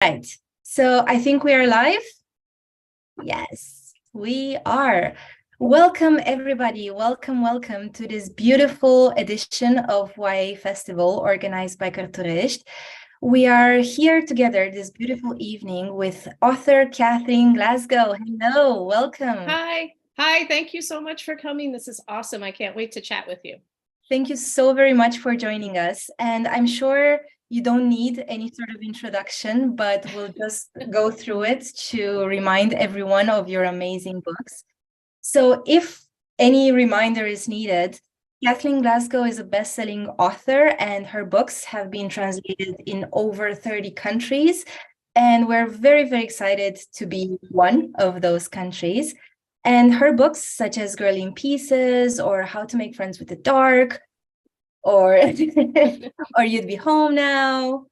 Right. So I think we are live. Yes, we are. Welcome, everybody. Welcome to this beautiful edition of YA Festival organized by Cartu. We are here together this beautiful evening with author Kathleen Glasgow. Hello, welcome. Hi. Thank you so much for coming. This is awesome. I can't wait to chat with you. Thank you so very much for joining us. And I'm sure you don't need any sort of introduction, but we'll just go through it to remind everyone of your amazing books. So if any reminder is needed, Kathleen Glasgow is a best-selling author and her books have been translated in over 30 countries. And we're very, very excited to be one of those countries. And her books, such as Girl in Pieces or How to Make Friends with the Dark, or or You'd Be Home Now.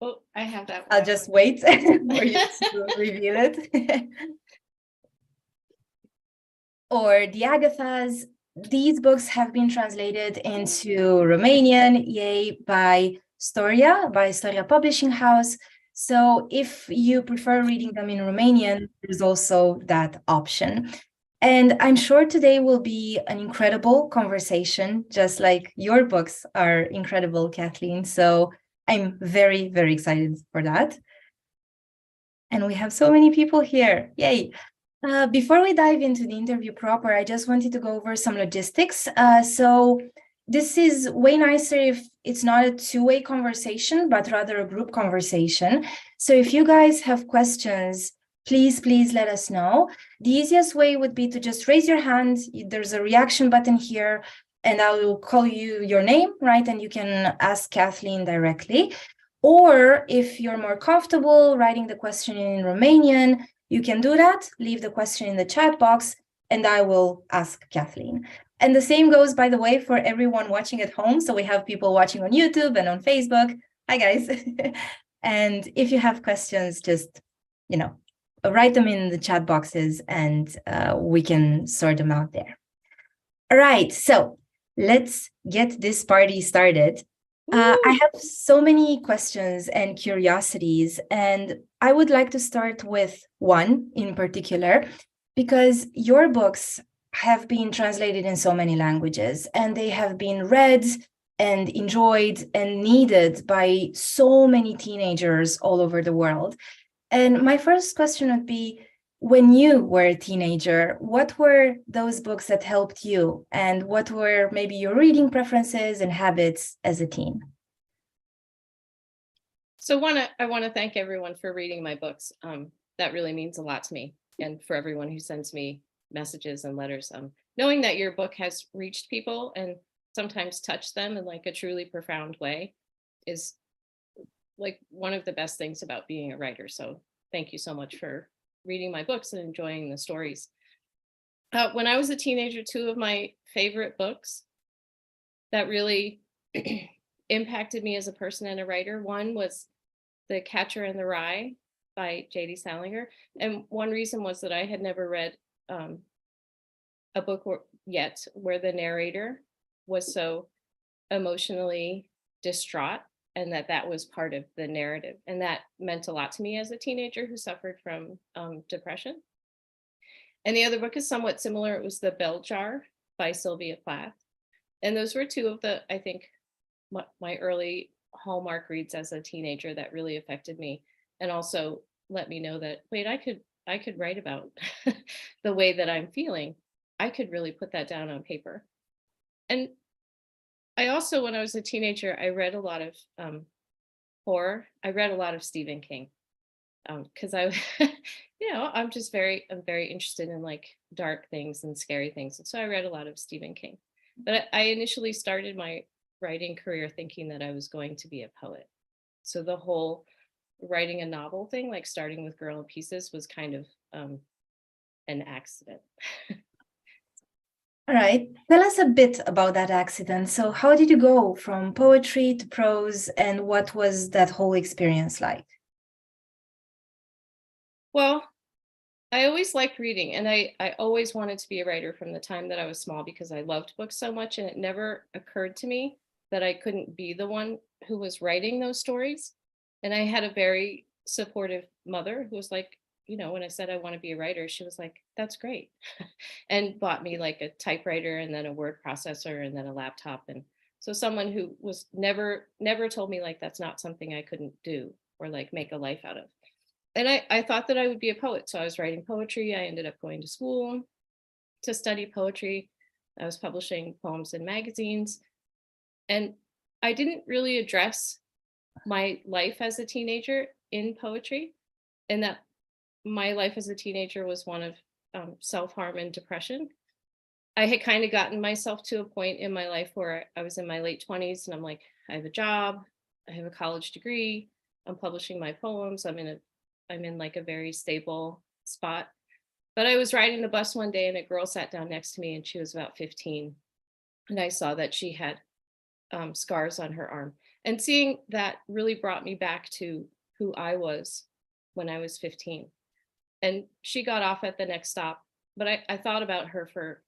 Oh, I have that one. I'll just wait for you to reveal it. Or The Agathas. These books have been translated into Romanian, yay, by Storia Publishing House. So if you prefer reading them in Romanian, there's also that option. And I'm sure today will be an incredible conversation, just like your books are incredible, Kathleen. So I'm very, very excited for that. And we have so many people here. Yay. Before we dive into the interview proper, I just wanted to go over some logistics. So this is way nicer if it's not a two-way conversation, but rather a group conversation. So if you guys have questions, please let us know. The easiest way would be to just raise your hand. There's a reaction button here, and I will call you your name, right? And you can ask Kathleen directly. Or if you're more comfortable writing the question in Romanian, you can do that. Leave the question in the chat box, and I will ask Kathleen. And the same goes, by the way, for everyone watching at home. So we have people watching on YouTube and on Facebook. Hi, guys. And if you have questions, just, write them in the chat boxes and we can sort them out there. All right, so let's get this party started. I have so many questions and curiosities, and I would like to start with one in particular, because your books have been translated in so many languages, and they have been read and enjoyed and needed by so many teenagers all over the world. And my first question would be, when you were a teenager, what were those books that helped you? And what were maybe your reading preferences and habits as a teen? So I want to thank everyone for reading my books. That really means a lot to me, and for everyone who sends me messages and letters. Knowing that your book has reached people and sometimes touched them in like a truly profound way is like one of the best things about being a writer. So thank you so much for reading my books and enjoying the stories. When I was a teenager, two of my favorite books that really impacted me as a person and a writer, one was The Catcher in the Rye by J.D. Salinger. And one reason was that I had never read a book yet where the narrator was so emotionally distraught, and that was part of the narrative. And that meant a lot to me as a teenager who suffered from depression. And the other book is somewhat similar. It was The Bell Jar by Sylvia Plath. And those were two of the, I think, my early Hallmark reads as a teenager that really affected me, and also let me know that, wait, I could write about the way that I'm feeling. I could really put that down on paper. And I also, when I was a teenager, I read a lot of horror. I read a lot of Stephen King because I'm very interested in like dark things and scary things. And so I read a lot of Stephen King. But I initially started my writing career thinking that I was going to be a poet. So the whole writing a novel thing, like starting with Girl in Pieces, was kind of an accident. All right. Tell us a bit about that accident. So how did you go from poetry to prose, and what was that whole experience like? Well, I always liked reading, and I always wanted to be a writer from the time that I was small because I loved books so much, and it never occurred to me that I couldn't be the one who was writing those stories. And I had a very supportive mother who was like, you know, when I said I want to be a writer, she was like, that's great. And bought me like a typewriter and then a word processor and then a laptop. And so someone who was never told me like that's not something I couldn't do or like make a life out of. And I thought that I would be a poet. So I was writing poetry. I ended up going to school to study poetry. I was publishing poems in magazines. And I didn't really address my life as a teenager in poetry, and that my life as a teenager was one of self-harm and depression. I had kind of gotten myself to a point in my life where I was in my late 20s and I'm like, I have a job, I have a college degree, I'm publishing my poems, I'm in like a very stable spot. But I was riding the bus one day and a girl sat down next to me and she was about 15. And I saw that she had scars on her arm. And seeing that really brought me back to who I was when I was 15. And she got off at the next stop, but I thought about her for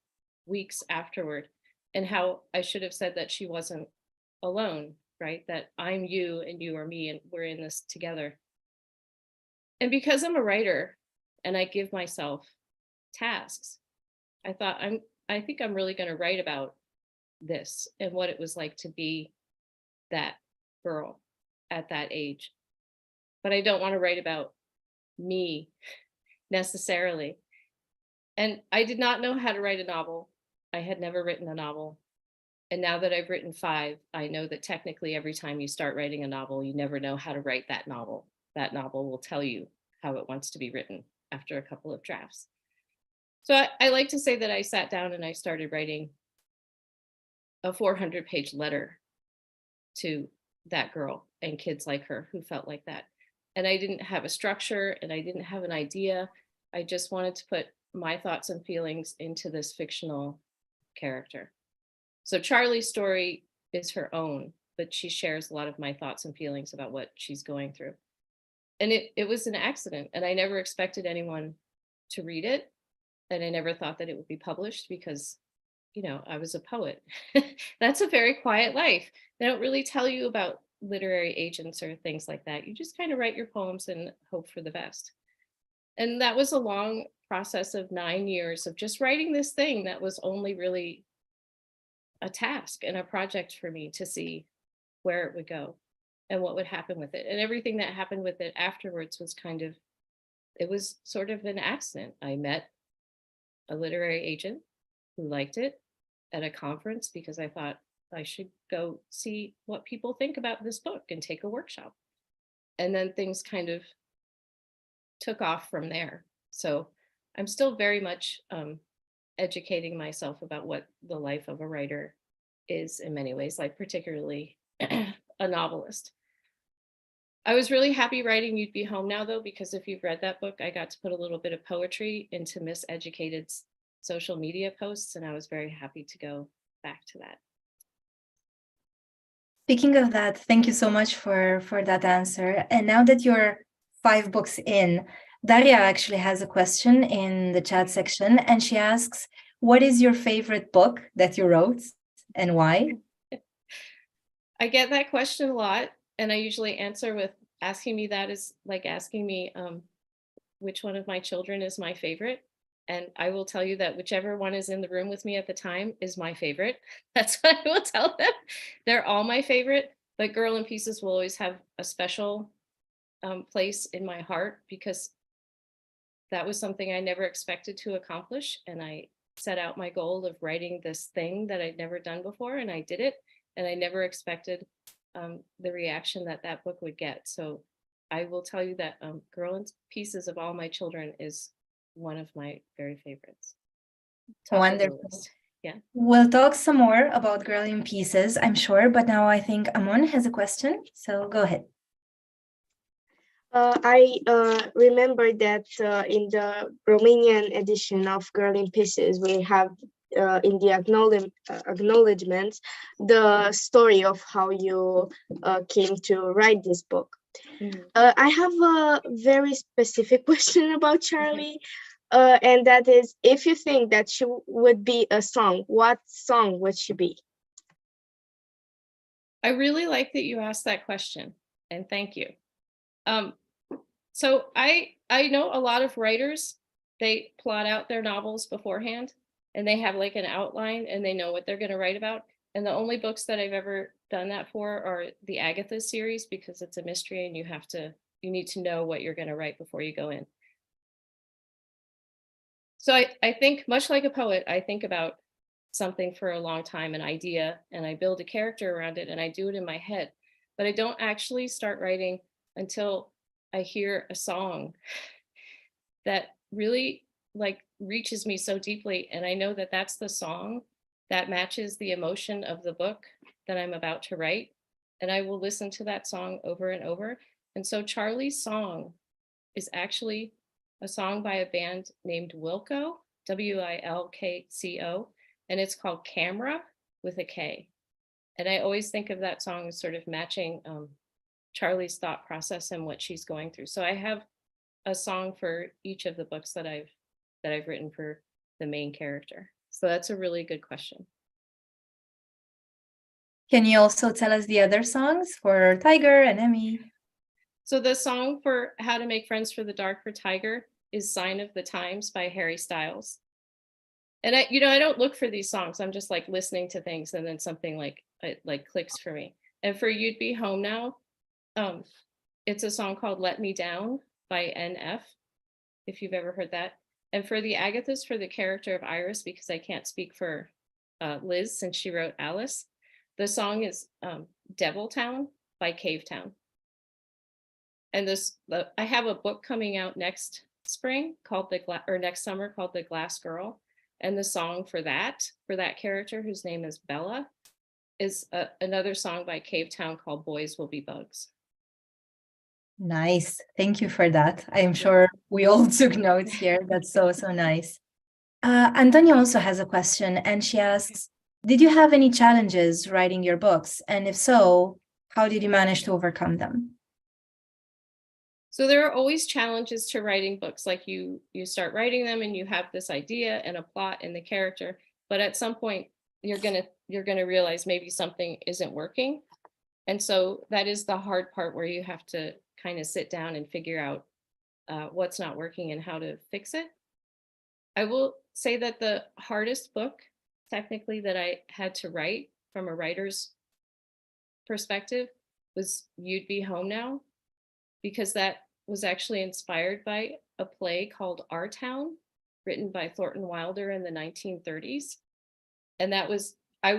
weeks afterward and how I should have said that she wasn't alone, right? That I'm you and you are me and we're in this together. And because I'm a writer and I give myself tasks, I thought I think I'm really going to write about this and what it was like to be that girl at that age. But I don't want to write about me necessarily. And I did not know how to write a novel. I had never written a novel. And now that I've written 5, I know that technically every time you start writing a novel, you never know how to write that novel. That novel will tell you how it wants to be written after a couple of drafts. So I like to say that I sat down and I started writing a 400-page letter to that girl and kids like her who felt like that. And I didn't have a structure and I didn't have an idea. I just wanted to put my thoughts and feelings into this fictional character. So Charlie's story is her own, but she shares a lot of my thoughts and feelings about what she's going through. And it was an accident, and I never expected anyone to read it. And I never thought that it would be published because, you know, I was a poet. That's a very quiet life. They don't really tell you about literary agents or things like that. You just kind of write your poems and hope for the best. And that was a long process of 9 years of just writing this thing that was only really a task and a project for me to see where it would go and what would happen with it. And everything that happened with it afterwards was it was sort of an accident. I met a literary agent who liked it at a conference because I thought I should go see what people think about this book and take a workshop. And then things kind of took off from there. So I'm still very much educating myself about what the life of a writer is in many ways, like particularly a novelist. I was really happy writing You'd Be Home Now, though, because if you've read that book, I got to put a little bit of poetry into Miseducated's social media posts, and I was very happy to go back to that. Speaking of that, thank you so much for that answer. And now that you're 5 books in, Daria actually has a question in the chat section, and she asks, what is your favorite book that you wrote and why? I get that question a lot, and I usually answer with asking me that is like asking me which one of my children is my favorite. And I will tell you that whichever one is in the room with me at the time is my favorite. That's what I will tell them. They're all my favorite, but Girl in Pieces will always have a special place in my heart because that was something I never expected to accomplish. And I set out my goal of writing this thing that I'd never done before, and I did it. And I never expected the reaction that book would get. So I will tell you that Girl in Pieces of all my children is one of my very favorites. Wonderful. Yeah. We'll talk some more about Girl in Pieces, I'm sure, but now I think Amon has a question, so go ahead. I remember that in the Romanian edition of Girl in Pieces, we have in the acknowledgements the story of how you came to write this book. Mm-hmm. I have a very specific question about Charlie, and that is, if you think that she would be a song, what song would she be? I really like that you asked that question, and thank you. So I know a lot of writers, they plot out their novels beforehand and they have like an outline and they know what they're going to write about. And the only books that I've ever done that for are the Agatha series, because it's a mystery and you need to know what you're going to write before you go in. So I think, much like a poet, I think about something for a long time, an idea, and I build a character around it and I do it in my head, but I don't actually start writing until I hear a song that really like reaches me so deeply. And I know that that's the song that matches the emotion of the book that I'm about to write. And I will listen to that song over and over. And so Charlie's song is actually a song by a band named Wilco, Wilkco, and it's called Camera with a K. And I always think of that song as sort of matching Charlie's thought process and what she's going through. So I have a song for each of the books that I've written for the main character. So that's a really good question. Can you also tell us the other songs for Tiger and Emmy? So the song for How to Make Friends for the Dark for Tiger is Sign of the Times by Harry Styles. And I don't look for these songs. I'm just like listening to things and then something like clicks for me. And for You'd Be Home Now, it's a song called Let Me Down by NF, if you've ever heard that. And for the Agathas, for the character of Iris, because I can't speak for Liz since she wrote Alice, the song is Devil Town by Cave Town. And I have a book coming out next spring called next summer called The Glass Girl. And the song for that character, whose name is Bella, is another song by Cave Town called Boys Will Be Bugs. Nice. Thank you for that. I'm sure we all took notes here. That's so nice. Antonia also has a question, and she asks, did you have any challenges writing your books? And if so, how did you manage to overcome them? So there are always challenges to writing books. Like you start writing them and you have this idea and a plot and the character, but at some point you're gonna realize maybe something isn't working. And so that is the hard part, where you have to kind of sit down and figure out what's not working and how to fix it. I will say that the hardest book technically that I had to write from a writer's perspective was You'd Be Home Now, because that was actually inspired by a play called Our Town, written by Thornton Wilder in the 1930s. And that was, I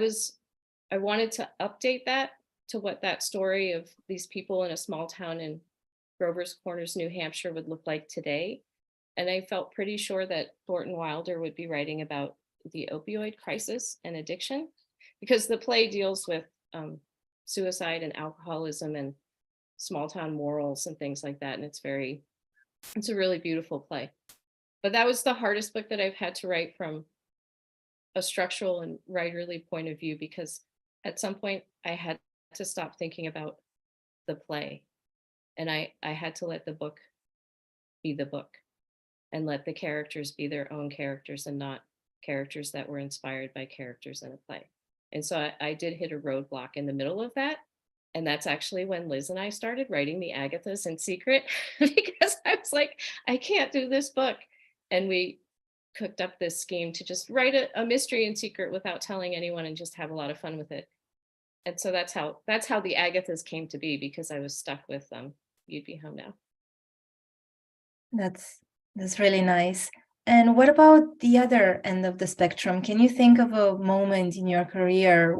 wanted to update that to what that story of these people in a small town in Grover's Corners, New Hampshire would look like today. And I felt pretty sure that Thornton Wilder would be writing about the opioid crisis and addiction, because the play deals with suicide and alcoholism and small town morals and things like that. And it's a really beautiful play. But that was the hardest book that I've had to write from a structural and writerly point of view, because at some point I had to stop thinking about the play, and I had to let the book be the book and let the characters be their own characters and not characters that were inspired by characters in a play. And so I did hit a roadblock in the middle of that. And that's actually when Liz and I started writing the Agathas in secret, because I was like, I can't do this book. And we cooked up this scheme to just write a mystery in secret without telling anyone and just have a lot of fun with it. And so that's how the Agathas came to be, because I was stuck with You'd Be Home Now. That's really nice. And what about the other end of the spectrum? Can you think of a moment in your career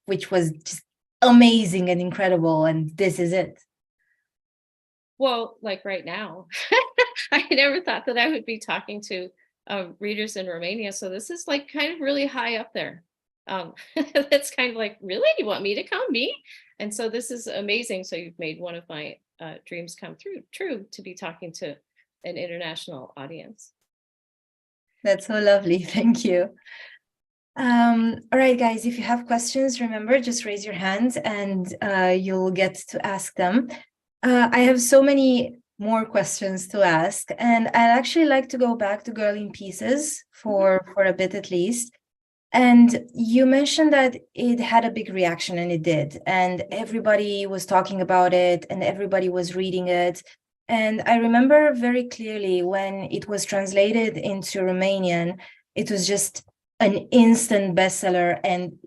which was just amazing and incredible, and this is it? Well, like right now, I never thought that I would be talking to readers in Romania. So this is like kind of really high up there. That's kind of like, really? You want me to come? Me? And so this is amazing. So you've made one of my dreams come true, to be talking to an international audience. That's so lovely. Thank you. All right, guys, if you have questions, remember, just raise your hands and you'll get to ask them. I have so many more questions to ask, and I'd actually like to go back to Girl in Pieces for a bit at least. And you mentioned that it had a big reaction, and it did. And everybody was talking about it, and everybody was reading it. And I remember very clearly when it was translated into Romanian, it was just an instant bestseller, and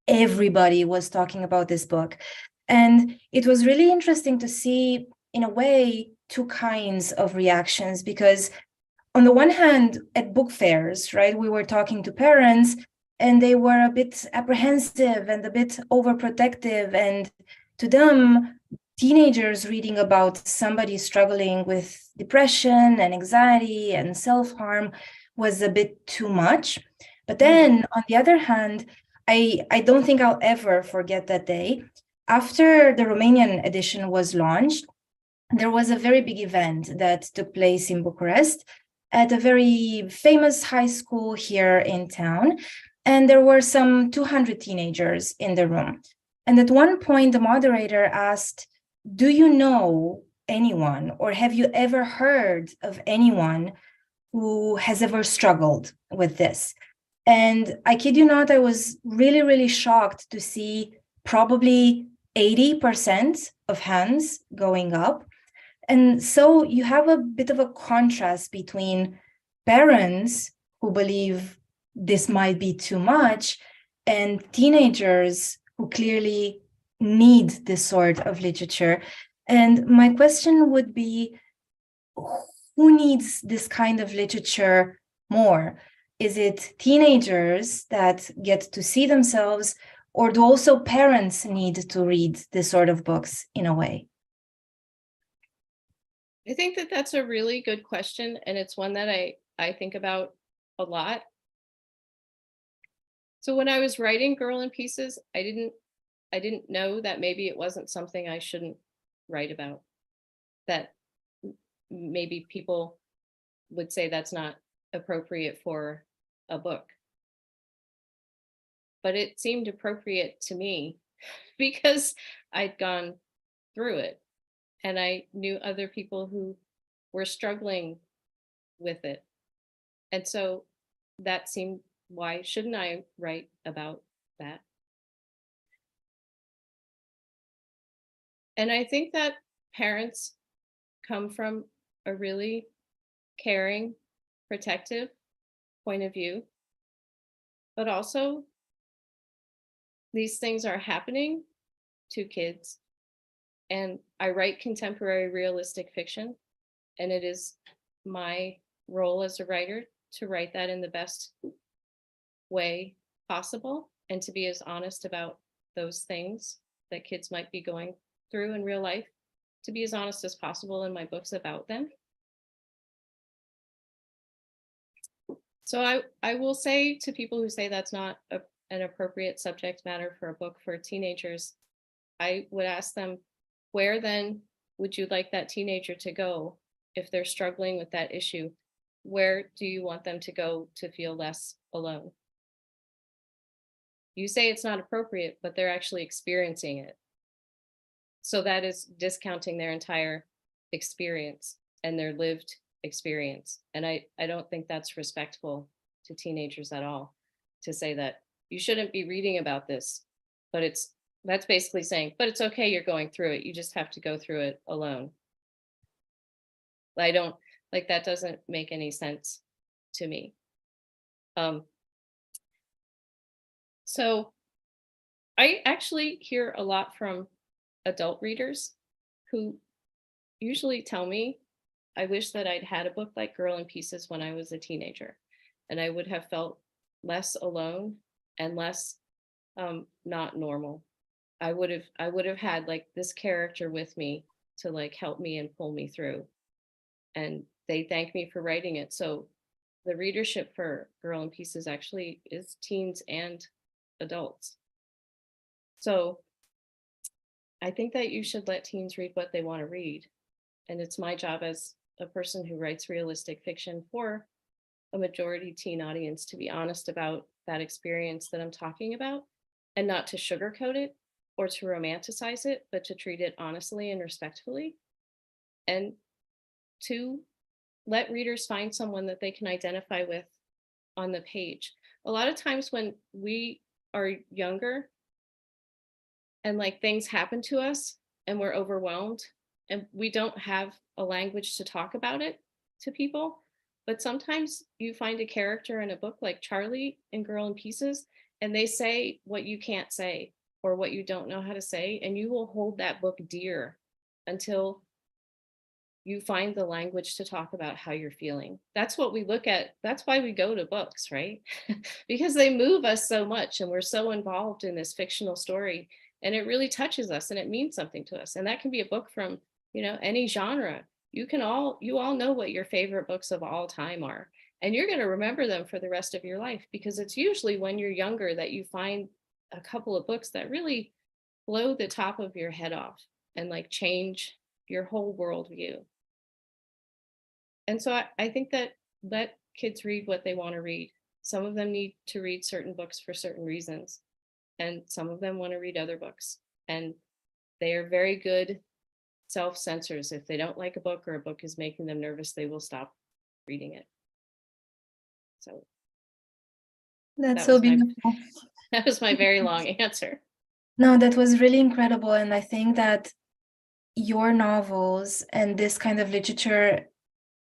everybody was talking about this book. And it was really interesting to see, in a way, two kinds of reactions, because on the one hand, at book fairs, right, we were talking to parents, and they were a bit apprehensive and a bit overprotective. And to them, teenagers reading about somebody struggling with depression and anxiety and self-harm was a bit too much. But then, on the other hand, I don't think I'll ever forget that day. After the Romanian edition was launched, there was a very big event that took place in Bucharest at a very famous high school here in town. And there were some 200 teenagers in the room. And at one point, the moderator asked, "Do you know anyone, or have you ever heard of anyone who has ever struggled with this?" And I kid you not, I was really, really shocked to see probably 80% of hands going up. And so you have a bit of a contrast between parents who believe this might be too much and teenagers who clearly need this sort of literature. And my question would be, who needs this kind of literature more? Is it teenagers that get to see themselves, or do also parents need to read this sort of books in a way? I think that that's a really good question, and it's one that I think about a lot. So when I was writing Girl in Pieces, I didn't know that maybe it wasn't something I shouldn't write about, that maybe people would say that's not appropriate for a book. But it seemed appropriate to me because I'd gone through it. And I knew other people who were struggling with it. And so that seemed, why shouldn't I write about that? And I think that parents come from a really caring, protective point of view, but also these things are happening to kids. And I write contemporary realistic fiction, and it is my role as a writer to write that in the best way possible and to be as honest about those things that kids might be going through in real life, to be as honest as possible in my books about them. So I will say to people who say that's not an appropriate subject matter for a book for teenagers, I would ask them, where then would you like that teenager to go if they're struggling with that issue? Where do you want them to go to feel less alone? You say it's not appropriate, but they're actually experiencing it. So that is discounting their entire experience and their lived experience. And I don't think that's respectful to teenagers at all, to say that you shouldn't be reading about this, but that's basically saying, but it's okay, you're going through it. You just have to go through it alone. I don't, like, that doesn't make any sense to me. So I actually hear a lot from adult readers who usually tell me, I wish that I'd had a book like Girl in Pieces when I was a teenager, and I would have felt less alone and less not normal. I would have had like this character with me to like help me and pull me through. And they thank me for writing it. So the readership for Girl in Pieces actually is teens and adults. So I think that you should let teens read what they want to read. And it's my job as a person who writes realistic fiction for a majority teen audience to be honest about that experience that I'm talking about, and not to sugarcoat it or to romanticize it, but to treat it honestly and respectfully, and to let readers find someone that they can identify with on the page. a lot of times when we are younger and like things happen to us and we're overwhelmed and we don't have a language to talk about it to people. But sometimes you find a character in a book like Charlie in Girl in Pieces, and they say what you can't say or what you don't know how to say, and you will hold that book dear until you find the language to talk about how you're feeling. That's what we look at. That's why we go to books, right? Because they move us so much and we're so involved in this fictional story, and it really touches us and it means something to us. And that can be a book from, you know, any genre. You all know what your favorite books of all time are, and you're going to remember them for the rest of your life, because it's usually when you're younger that you find a couple of books that really blow the top of your head off and like change your whole worldview. And so I think that let kids read what they want to read. Some of them need to read certain books for certain reasons, and some of them want to read other books. And they are very good self-censors. If they don't like a book or a book is making them nervous, they will stop reading it. So that's so beautiful. That was my very long answer. No, that was really incredible. And I think that your novels and this kind of literature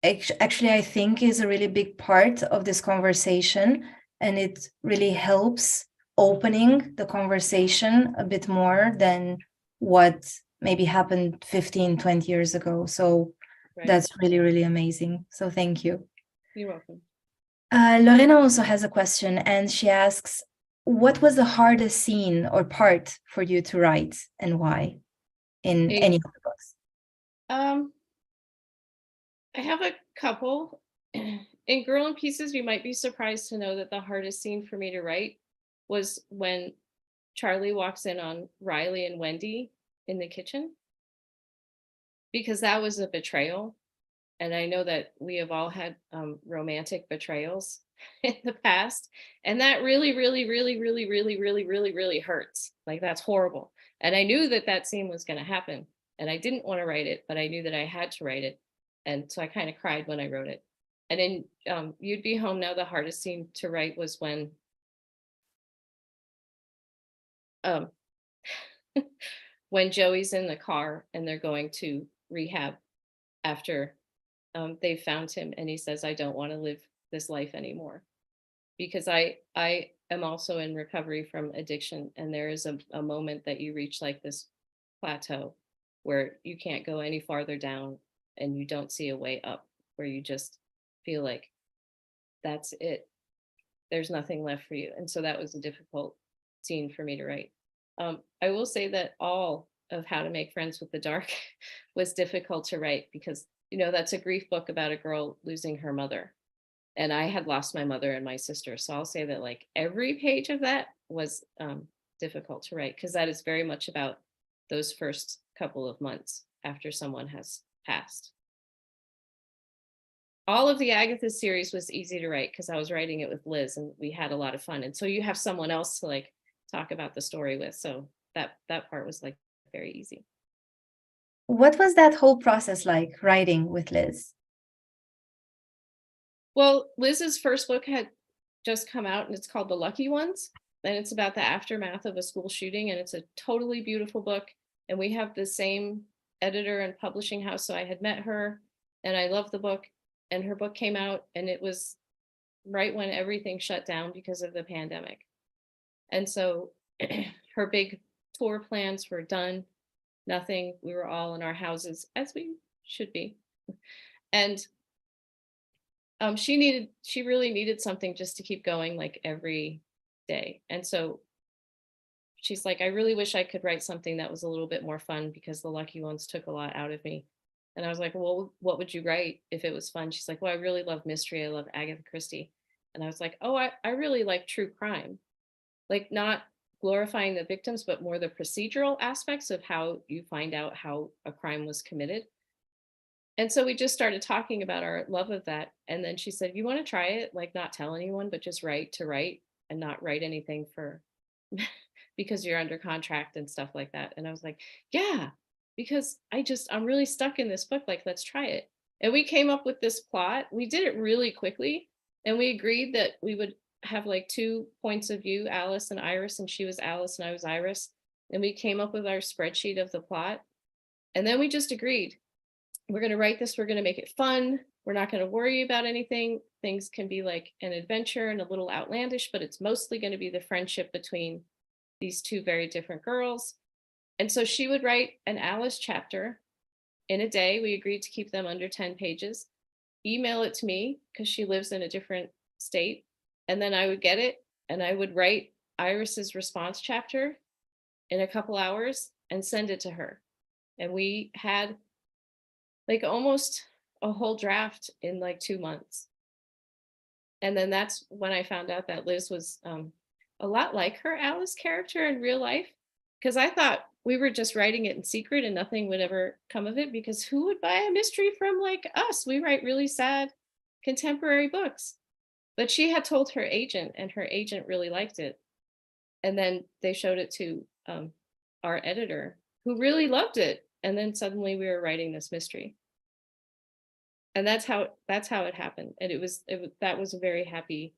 actually, I think, is a really big part of this conversation, and it really helps opening the conversation a bit more than what maybe happened 15, 20 years ago. So right. That's really, really amazing. So thank you. You're welcome. Lorena also has a question, and she asks, what was the hardest scene or part for you to write, and why in any of the books? I have a couple. In Girl in Pieces, you might be surprised to know that the hardest scene for me to write was when Charlie walks in on Riley and Wendy in the kitchen, because that was a betrayal. And I know that we have all had romantic betrayals in the past. And that really, really, really, really, really, really, really, really hurts. Like, that's horrible. And I knew that that scene was going to happen. And I didn't want to write it, but I knew that I had to write it. And so I kind of cried when I wrote it. And then You'd Be Home Now, the hardest scene to write was when when Joey's in the car and they're going to rehab after they found him, and he says, I don't want to live this life anymore. Because I am also in recovery from addiction, and there is a moment that you reach like this plateau where you can't go any farther down and you don't see a way up, where you just feel like that's it. There's nothing left for you. And so that was a difficult scene for me to write. I will say that all of How to Make Friends with the Dark was difficult to write, because, you know, that's a grief book about a girl losing her mother. And I had lost my mother and my sister. So I'll say that like every page of that was difficult to write, because that is very much about those first couple of months after someone has passed. All of the Agatha series was easy to write because I was writing it with Liz and we had a lot of fun. And so you have someone else to like talk about the story with. So that part was like very easy. What was that whole process like, writing with Liz? Well, Liz's first book had just come out, and it's called The Lucky Ones. And it's about the aftermath of a school shooting. And it's a totally beautiful book. And we have the same editor and publishing house. So I had met her and I loved the book. And her book came out, and it was right when everything shut down because of the pandemic. And so her big tour plans were done. Nothing. We were all in our houses, as we should be. And she really needed something just to keep going like every day. And so she's like, I really wish I could write something that was a little bit more fun, because The Lucky Ones took a lot out of me. And I was like, well, what would you write if it was fun? She's like, well, I really love mystery. I love Agatha Christie. And I was like, oh, I really like true crime. Like, not glorifying the victims, but more the procedural aspects of how you find out how a crime was committed. And so we just started talking about our love of that. And then she said, you want to try it? Like, not tell anyone, but just write to write, and not write anything for because you're under contract and stuff like that. And I was like, yeah, because I'm really stuck in this book. Like, let's try it. And we came up with this plot. We did it really quickly. And we agreed that we would have like 2 points of view, Alice and Iris, and she was Alice and I was Iris. And we came up with our spreadsheet of the plot. And then we just agreed, we're going to write this, we're going to make it fun. We're not going to worry about anything. Things can be like an adventure and a little outlandish, but it's mostly going to be the friendship between these 2 very different girls. And so she would write an Alice chapter in a day. We agreed to keep them under 10 pages, email it to me because she lives in a different state. And then I would get it and I would write Iris's response chapter in a couple hours and send it to her. And we had like almost a whole draft in like 2 months. And then that's when I found out that Liz was a lot like her Alice character in real life, because I thought we were just writing it in secret and nothing would ever come of it, because who would buy a mystery from like us? We write really sad contemporary books. But she had told her agent and her agent really liked it. And then they showed it to our editor who really loved it. And then suddenly we were writing this mystery. And that's how it happened. And that was a very happy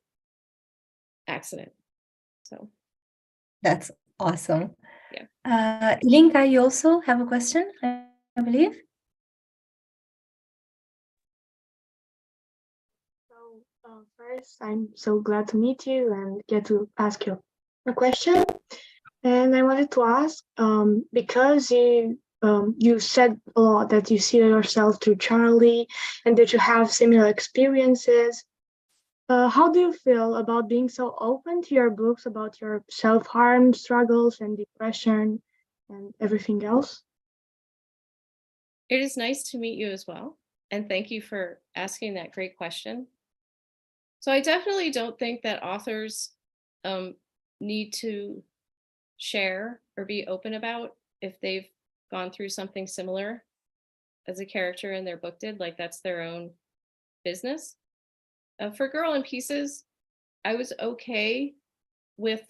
accident. So That's awesome. Yeah. Ilinka, you also have a question, I believe. So first, I'm so glad to meet you and get to ask you a question. And I wanted to ask, because you said a lot that you see yourself through Charlie and that you have similar experiences. How do you feel about being so open to your books about your self-harm struggles and depression and everything else? It is nice to meet you as well. And thank you for asking that great question. So I definitely don't think that authors need to share or be open about if they've gone through something similar as a character in their book did, like that's their own business. For Girl in Pieces, I was okay with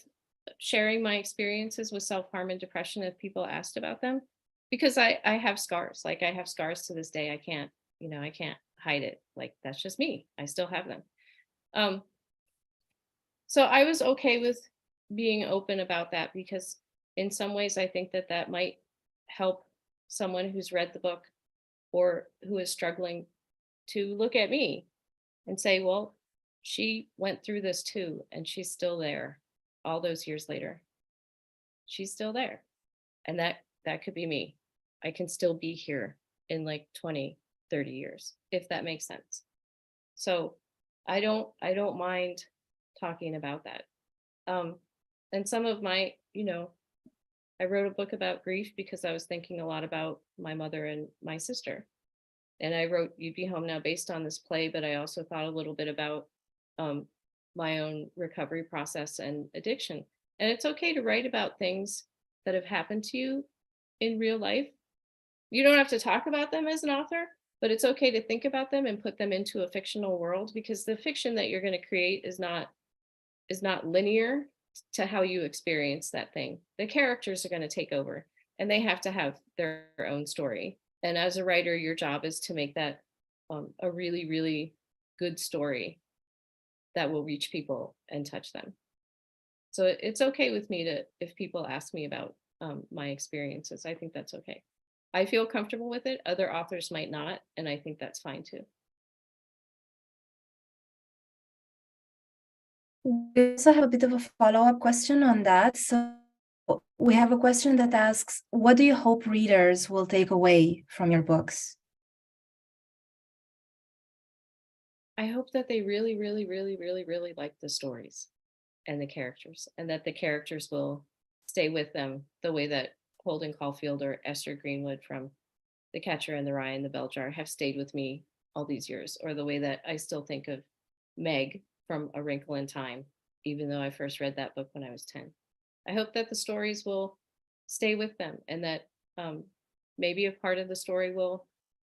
sharing my experiences with self-harm and depression if people asked about them, because I have scars. Like I have scars to this day. I can't hide it. Like that's just me. I still have them. So I was okay with being open about that, because in some ways I think that might help someone who's read the book or who is struggling to look at me and say, well, she went through this too, and she's still there all those years later. She's still there. And that could be me. I can still be here in like 20, 30 years, if that makes sense. So I don't mind talking about that. And some of my, I wrote a book about grief because I was thinking a lot about my mother and my sister. And I wrote You'd Be Home Now based on this play, but I also thought a little bit about my own recovery process and addiction. And it's okay to write about things that have happened to you in real life. You don't have to talk about them as an author, but it's okay to think about them and put them into a fictional world, because the fiction that you're going to create is not linear to how you experience that thing. The characters are going to take over and they have to have their own story. And as a writer, your job is to make that a really, really good story that will reach people and touch them. So it's okay with me if people ask me about my experiences, I think that's okay. I feel comfortable with it. Other authors might not, and I think that's fine too. We also have a bit of a follow-up question on that. So we have a question that asks, what do you hope readers will take away from your books? I hope that they really, really, really, really, really like the stories and the characters, and that the characters will stay with them the way that Holden Caulfield or Esther Greenwood from The Catcher in the Rye and the Bell Jar have stayed with me all these years, or the way that I still think of Meg from A Wrinkle in Time, even though I first read that book when I was 10. I hope that the stories will stay with them, and that maybe a part of the story will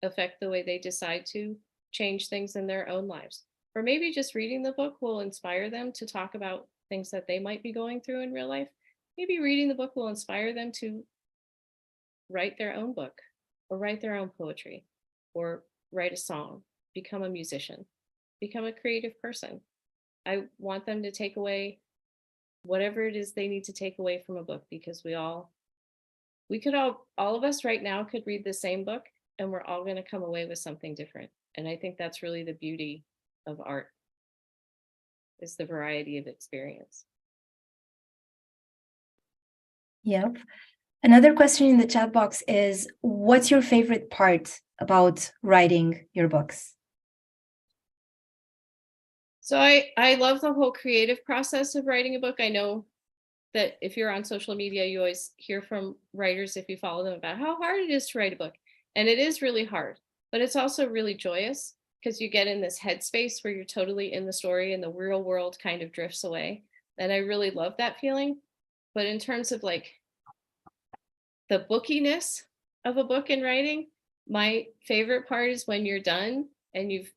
affect the way they decide to change things in their own lives. Or maybe just reading the book will inspire them to talk about things that they might be going through in real life. Maybe reading the book will inspire them to write their own book, or write their own poetry, or write a song, become a musician, become a creative person. I want them to take away whatever it is they need to take away from a book, because all of us right now could read the same book and we're all going to come away with something different. And I think that's really the beauty of art, is the variety of experience. Yep. Another question in the chat box is, what's your favorite part about writing your books? So I love the whole creative process of writing a book. I know that if you're on social media, you always hear from writers, if you follow them, about how hard it is to write a book. And it is really hard, but it's also really joyous, because you get in this headspace where you're totally in the story and the real world kind of drifts away. And I really love that feeling. But in terms of like the bookiness of a book in writing, my favorite part is when you're done and you've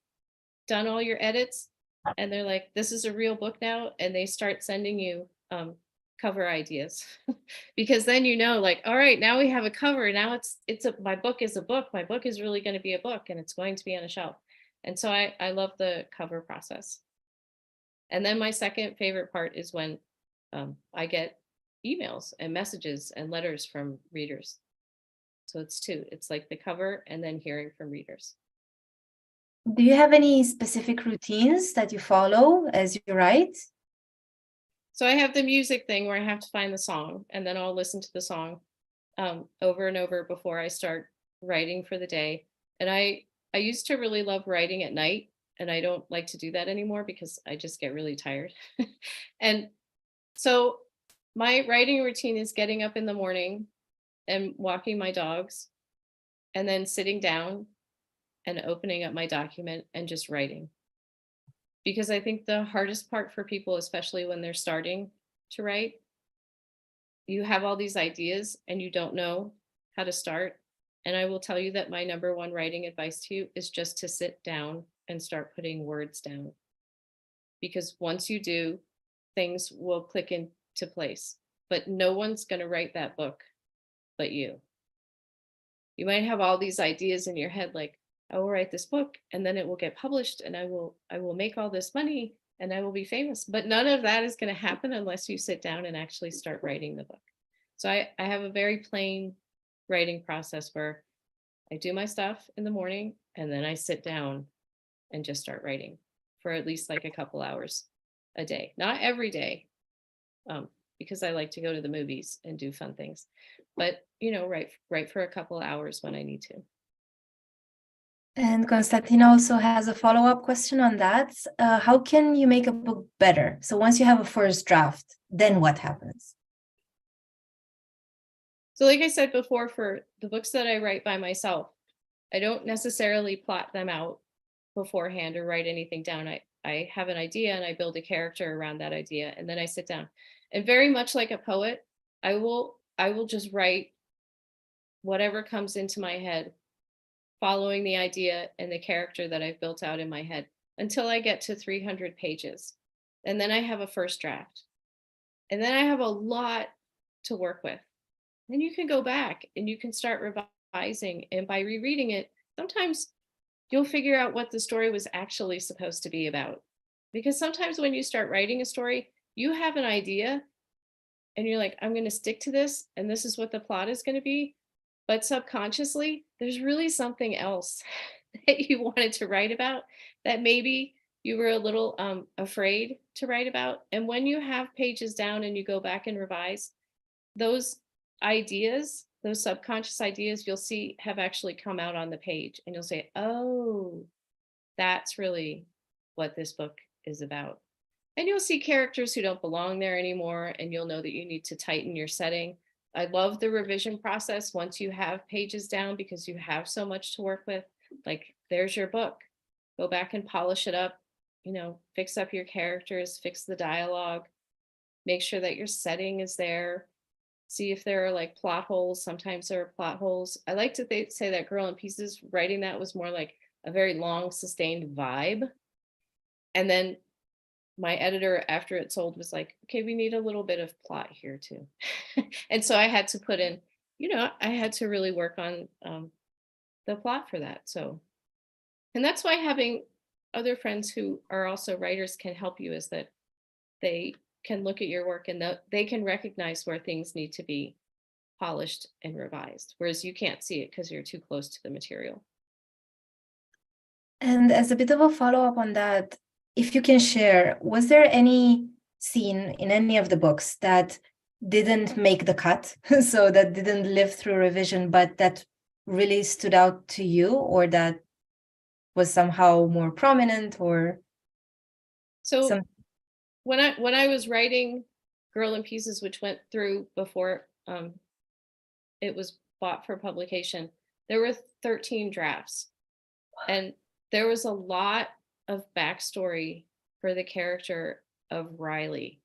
done all your edits and they're like, this is a real book now. And they start sending you cover ideas because then, you know, like, all right, now we have a cover. Now my book is a book. My book is really going to be a book and it's going to be on a shelf. And so I love the cover process. And then my second favorite part is when I get emails and messages and letters from readers. So it's two. It's like the cover and then hearing from readers. Do you have any specific routines that you follow as you write? So I have the music thing where I have to find the song, and then I'll listen to the song over and over before I start writing for the day. And I used to really love writing at night, and I don't like to do that anymore because I just get really tired. And so my writing routine is getting up in the morning and walking my dogs, and then sitting down and opening up my document and just writing. Because I think the hardest part for people, especially when they're starting to write, you have all these ideas and you don't know how to start. And I will tell you that my number one writing advice to you is just to sit down and start putting words down. Because once you do, things will click into place. But no one's going to write that book but you. You might have all these ideas in your head, like, I will write this book and then it will get published and I will make all this money and I will be famous. But none of that is going to happen unless you sit down and actually start writing the book. So I have a very plain writing process where I do my stuff in the morning and then I sit down and just start writing for at least like a couple hours a day. Not every day, because I like to go to the movies and do fun things. But, you know, write for a couple hours when I need to. And Konstantina also has a follow-up question on that. How can you make a book better? So once you have a first draft, then what happens? So like I said before, for the books that I write by myself, I don't necessarily plot them out beforehand or write anything down. I have an idea and I build a character around that idea, and then I sit down. And very much like a poet, I will just write whatever comes into my head, following the idea and the character that I've built out in my head until I get to 300 pages. And then I have a first draft. And then I have a lot to work with. Then you can go back and you can start revising. And by rereading it, sometimes you'll figure out what the story was actually supposed to be about. Because sometimes when you start writing a story, you have an idea and you're like, I'm going to stick to this, and this is what the plot is going to be. But subconsciously, there's really something else that you wanted to write about that maybe you were a little afraid to write about. And when you have pages down and you go back and revise, those ideas, those subconscious ideas, you'll see have actually come out on the page. And you'll say, oh, that's really what this book is about. And you'll see characters who don't belong there anymore, and you'll know that you need to tighten your setting. I love the revision process once you have pages down, because you have so much to work with. Like, there's your book. Go back and polish it up, you know, fix up your characters, fix the dialogue, make sure that your setting is there. See if there are like plot holes. Sometimes there are plot holes. I like to say that Girl in Pieces, writing that was more like a very long sustained vibe. And then my editor, after it sold, was like, okay, we need a little bit of plot here too. And so I had to put in, you know, I had to really work on the plot for that. So, and that's why having other friends who are also writers can help you is that they can look at your work and they can recognize where things need to be polished and revised, whereas you can't see it because you're too close to the material. And as a bit of a follow-up on that, if you can share, was there any scene in any of the books that didn't make the cut, so that didn't live through revision, but that really stood out to you, or that was somehow more prominent, or so some... when I was writing Girl in Pieces, which went through before it was bought for publication, there were 13 drafts, and there was a lot of backstory for the character of Riley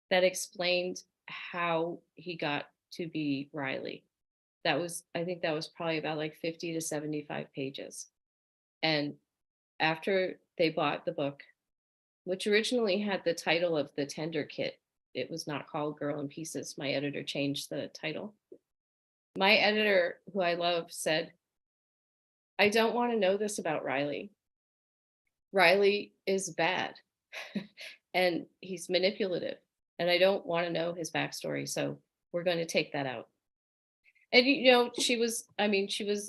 that explained how he got to be Riley. I think that was probably about like 50 to 75 pages. And after they bought the book, which originally had the title of The Tender Kit, it was not called Girl in Pieces. My editor changed the title. My editor, who I love, said, I don't want to know this about Riley. Riley is bad and he's manipulative, and I don't want to know his backstory. So we're going to take that out. And, you know, she was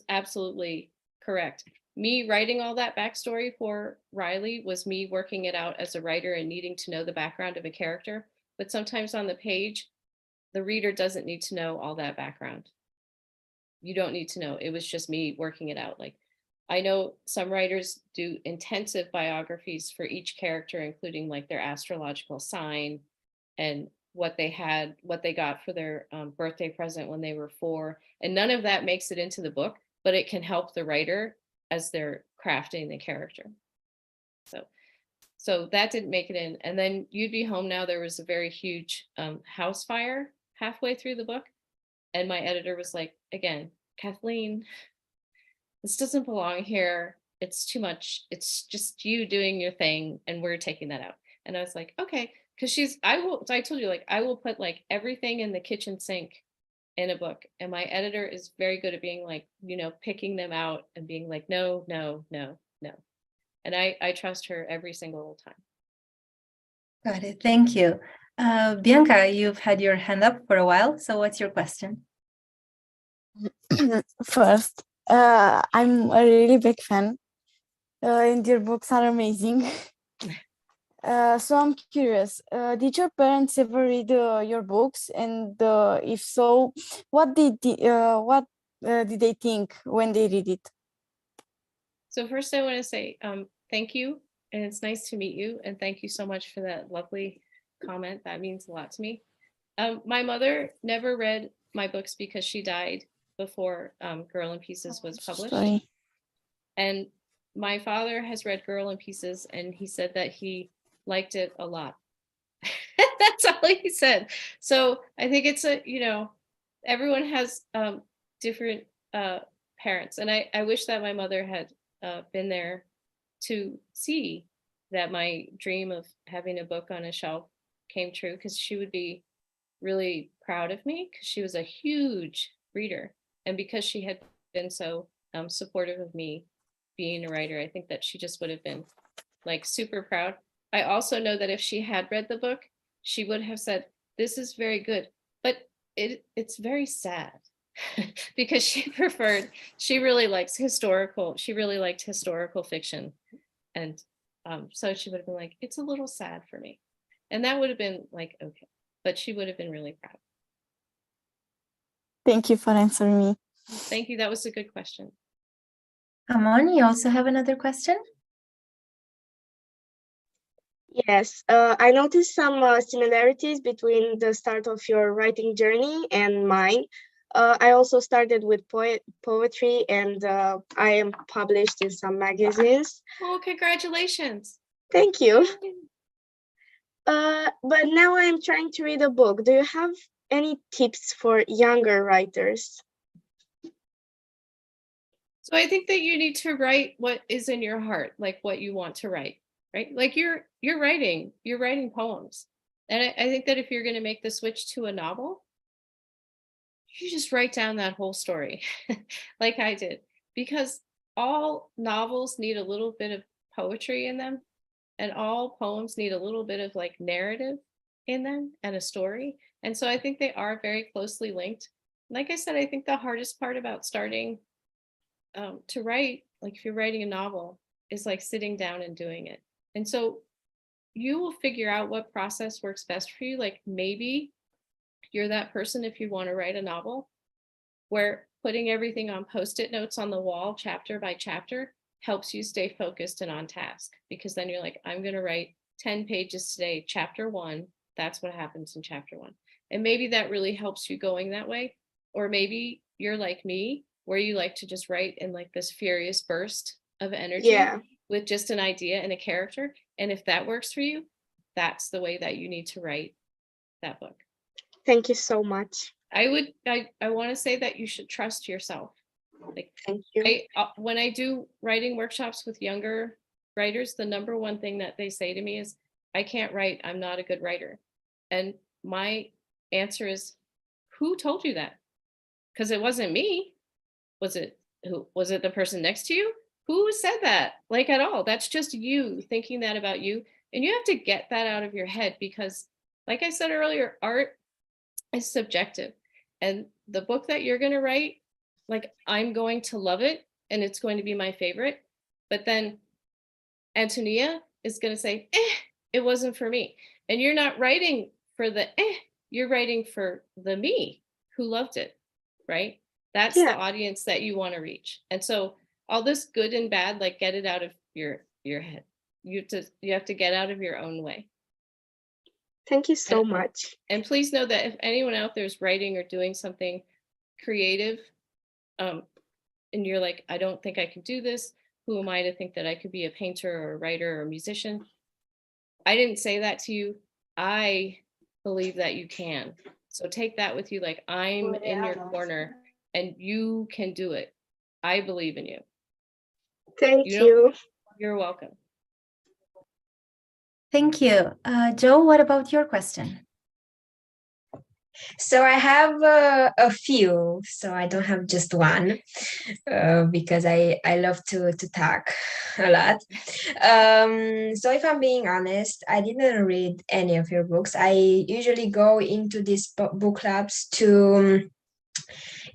absolutely correct. Me writing all that backstory for Riley was me working it out as a writer and needing to know the background of a character. But sometimes on the page, the reader doesn't need to know all that background. You don't need to know. It was just me working it out. Like, I know some writers do intensive biographies for each character, including like their astrological sign and what they got for their birthday present when they were 4. And none of that makes it into the book, but it can help the writer as they're crafting the character. So that didn't make it in. And then You'd Be Home Now, there was a very huge house fire halfway through the book. And my editor was like, again, Kathleen, this doesn't belong here. It's too much. It's just you doing your thing, and we're taking that out. And I was like, okay, because I told you, like, I will put like everything in the kitchen sink in a book. And my editor is very good at being like, you know, picking them out and being like, no, no, no, no. And I trust her every single time. Got it. Thank you. Bianca, you've had your hand up for a while. So what's your question? First, I'm a really big fan, and your books are amazing. So I'm curious, did your parents ever read your books? And if so, what did they think when they read it? So first I want to say thank you, and it's nice to meet you, and thank you so much for that lovely comment. That means a lot to me. My mother never read my books because she died before Girl in Pieces was published. Sorry. And my father has read Girl in Pieces, and he said that he liked it a lot. That's all he said. So I think it's everyone has different parents. And I wish that my mother had been there to see that my dream of having a book on a shelf came true, because she would be really proud of me, because she was a huge reader. And because she had been so supportive of me being a writer, I think that she just would have been like super proud. I also know that if she had read the book, she would have said, this is very good, but it's very sad. Because she really likes she really liked historical fiction. And so she would have been like, it's a little sad for me. And that would have been like, okay, but she would have been really proud. Thank you for answering me. Thank you. That was a good question. Amon, you also have another question? Yes, I noticed some similarities between the start of your writing journey and mine. I also started with poetry, and I am published in some magazines. Oh, congratulations. Thank you. But now I'm trying to read a book. Do you have any tips for younger writers? So I think that you need to write what is in your heart, like what you want to write, right? Like you're writing poems. And I think that if you're going to make the switch to a novel, you just write down that whole story like I did, because all novels need a little bit of poetry in them, and all poems need a little bit of like narrative in them and a story. And so I think they are very closely linked. Like I said, I think the hardest part about starting to write, like if you're writing a novel, is like sitting down and doing it. And so you will figure out what process works best for you. Like maybe you're that person, if you want to write a novel, where putting everything on Post-it notes on the wall, chapter by chapter, helps you stay focused and on task. Because then you're like, I'm going to write 10 pages today, chapter 1. That's what happens in chapter 1. And maybe that really helps you going that way. Or maybe you're like me, where you like to just write in like this furious burst of energy with just an idea and a character. And if that works for you, that's the way that you need to write that book. Thank you so much. I want to say that you should trust yourself. Like, thank you. When I do writing workshops with younger writers, the number one thing that they say to me is, I can't write, I'm not a good writer. And my answer is, who told you that? Because it wasn't me. Was it the person next to you? Who said that? Like at all? That's just you thinking that about you. And you have to get that out of your head, because like I said earlier, art is subjective. And the book that you're going to write, like I'm going to love it and it's going to be my favorite. But then Antonia is going to say, it wasn't for me. And you're not writing for the you're writing for the me who loved it, right? That's the audience that you want to reach. And so all this good and bad, like get it out of your head. You have to get out of your own way. Thank you so much. And please know that if anyone out there is writing or doing something creative, and you're like, I don't think I can do this. Who am I to think that I could be a painter or a writer or a musician? I didn't say that to you. I believe that you can. So take that with you. Like, I'm in your corner and you can do it. I believe in you. Thank you. You're welcome. Thank you. Joe, what about your question? So I have a few, so I don't have just one, because I love to talk a lot. So if I'm being honest, I didn't read any of your books. I usually go into these book clubs to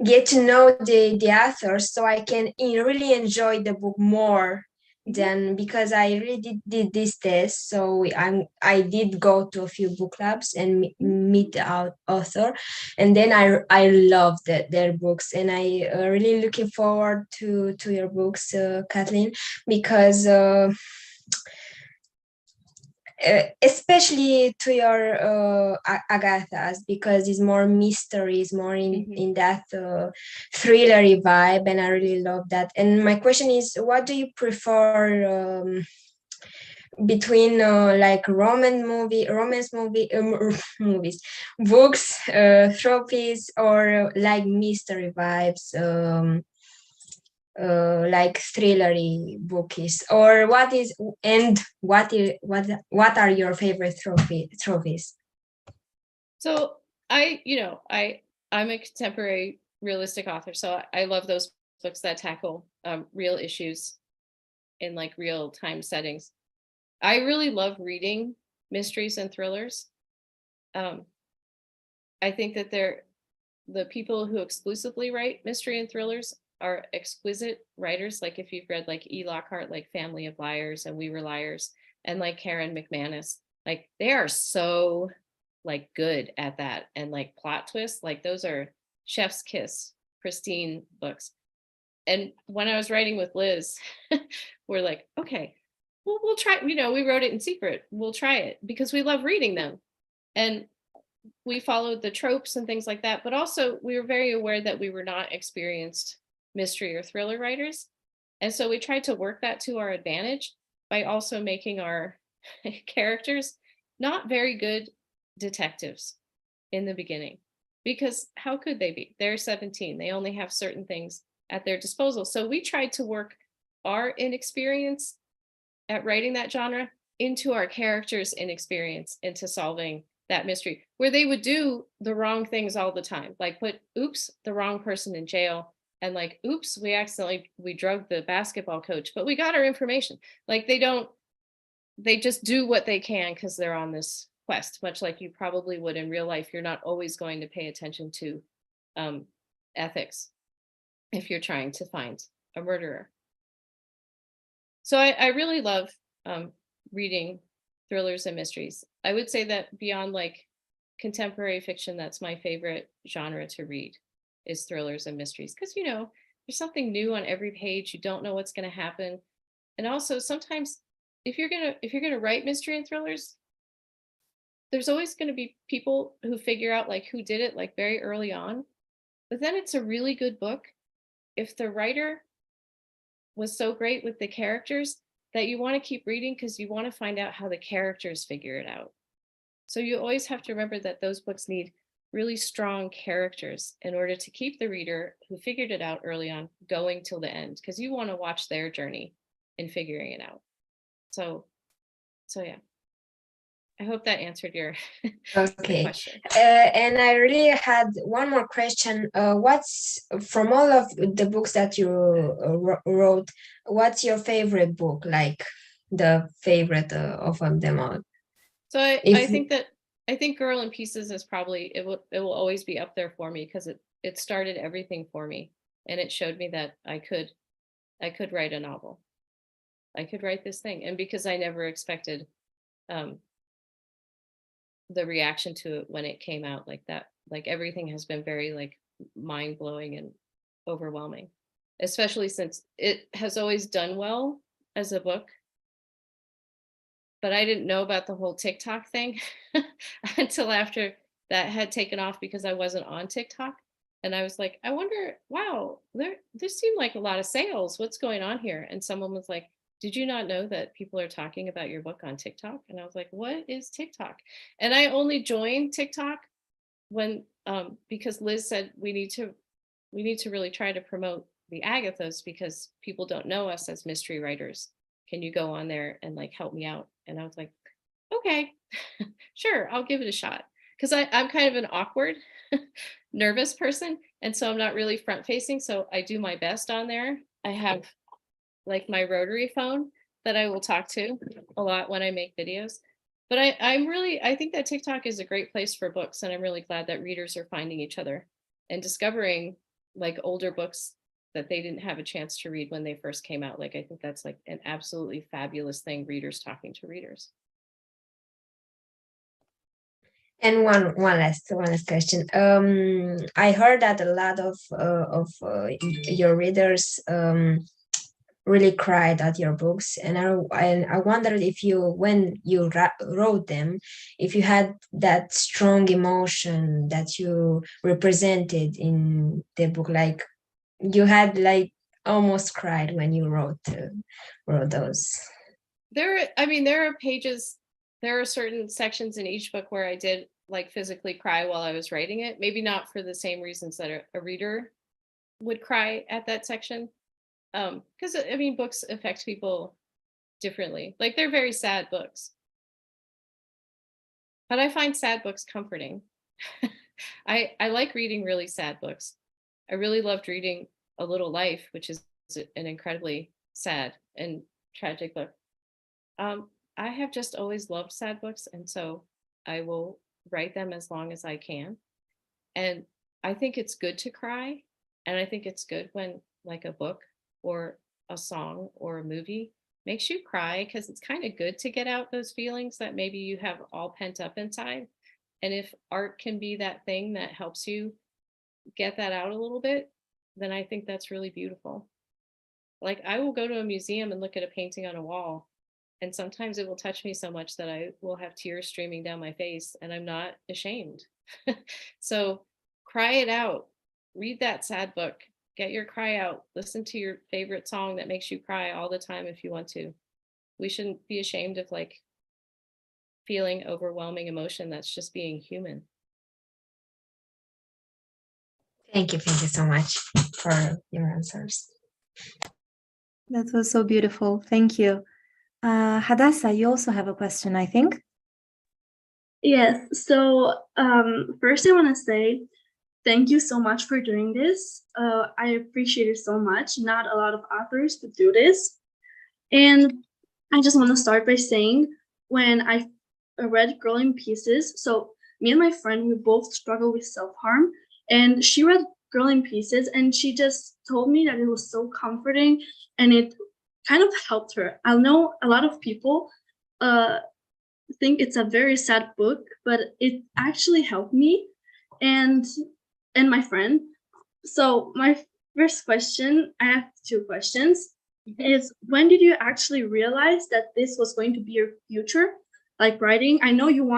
get to know the authors, so I can really enjoy the book more. Then, because I really did this test, so I did go to a few book clubs and meet the author, and then I loved their books, and I really looking forward to your books, Kathleen, because especially to your Agatha's, because it's more mysteries, more in that thrillery vibe, and I really love that. And my question is, what do you prefer between like romance movies, books, trophies, or like mystery vibes, like thrillery bookies, or what are your favorite trophies? So I'm a contemporary realistic author, so I love those books that tackle real issues in like real time settings. I really love reading mysteries and thrillers. I think that the people who exclusively write mystery and thrillers are exquisite writers. Like if you've read like E. Lockhart, like Family of Liars and We Were Liars, and like Karen McManus, like they are so like good at that. And like plot twists, like those are chef's kiss, pristine books. And when I was writing with Liz, we're like, okay, well, we'll try, we wrote it in secret. We'll try it because we love reading them. And we followed the tropes and things like that. But also we were very aware that we were not experienced mystery or thriller writers. And so we tried to work that to our advantage by also making our characters not very good detectives in the beginning, because how could they be? They're 17. They only have certain things at their disposal. So we tried to work our inexperience at writing that genre into our characters' inexperience into solving that mystery, where they would do the wrong things all the time, like put the wrong person in jail, and like, oops, we drugged the basketball coach, but we got our information. Like they just do what they can because they're on this quest, much like you probably would in real life. You're not always going to pay attention to ethics if you're trying to find a murderer. So I really love reading thrillers and mysteries. I would say that beyond like contemporary fiction, that's my favorite genre to read, is thrillers and mysteries, because you know there's something new on every page. You don't know what's going to happen. And also sometimes if you're gonna write mystery and thrillers, there's always going to be people who figure out like who did it like very early on. But then it's a really good book if the writer was so great with the characters that you want to keep reading because you want to find out how the characters figure it out. So you always have to remember that those books need really strong characters in order to keep the reader who figured it out early on going till the end, because you want to watch their journey in figuring it out. So yeah, I hope that answered your question. And I really had one more question. What's, from all of the books that you wrote, what's your favorite book, like the favorite of them all? So I think Girl in Pieces is probably, it will always be up there for me because it started everything for me, and it showed me that I could write a novel. I could write this thing, and because I never expected the reaction to it when it came out like that. Like everything has been very like mind-blowing and overwhelming, especially since it has always done well as a book. But I didn't know about the whole TikTok thing until after that had taken off, because I wasn't on TikTok. And I was like, I wonder, wow, there seemed like a lot of sales. What's going on here? And someone was like, did you not know that people are talking about your book on TikTok? And I was like, what is TikTok? And I only joined TikTok when, because Liz said we need to really try to promote the Agathas because people don't know us as mystery writers. Can you go on there and like help me out? And I was like, okay, sure, I'll give it a shot. Because I'm kind of an awkward, nervous person. And so I'm not really front facing. So I do my best on there. I have like my rotary phone that I will talk to a lot when I make videos. But I think that TikTok is a great place for books. And I'm really glad that readers are finding each other and discovering like older books that they didn't have a chance to read when they first came out. Like, I think that's like an absolutely fabulous thing, readers talking to readers. And one last question. I heard that a lot of your readers really cried at your books, and I wondered if you, when you wrote them, if you had that strong emotion that you represented in the book, like you had like almost cried when you wrote those. There are pages, there are certain sections in each book where I did like physically cry while I was writing it. Maybe not for the same reasons that a reader would cry at that section. Because I mean, books affect people differently. Like they're very sad books. But I find sad books comforting. I like reading really sad books. I really loved reading A Little Life, which is an incredibly sad and tragic book. I have just always loved sad books, and so I will write them as long as I can. And I think it's good to cry, and I think it's good when like a book or a song or a movie makes you cry, because it's kind of good to get out those feelings that maybe you have all pent up inside. And if art can be that thing that helps you get that out a little bit, then I think that's really beautiful. Like I will go to a museum and look at a painting on a wall, and sometimes it will touch me so much that I will have tears streaming down my face, and I'm not ashamed. So cry it out, read that sad book, get your cry out, listen to your favorite song that makes you cry all the time if you want to. We shouldn't be ashamed of like feeling overwhelming emotion. That's just being human. Thank you so much for your answers. That was so beautiful. Thank you. Hadassah, you also have a question, I think. Yes. So first I want to say Thank you so much for doing this. I appreciate it so much. Not a lot of authors would do this. And I just want to start by saying when I read Girl in Pieces, so me and my friend, we both struggle with self-harm, and she read Girl in Pieces and she just told me that it was so comforting and it kind of helped her. I know a lot of people think it's a very sad book, but it actually helped me and my friend. So my first question, I have two questions, is when did you actually realize that this was going to be your future, like writing? I know you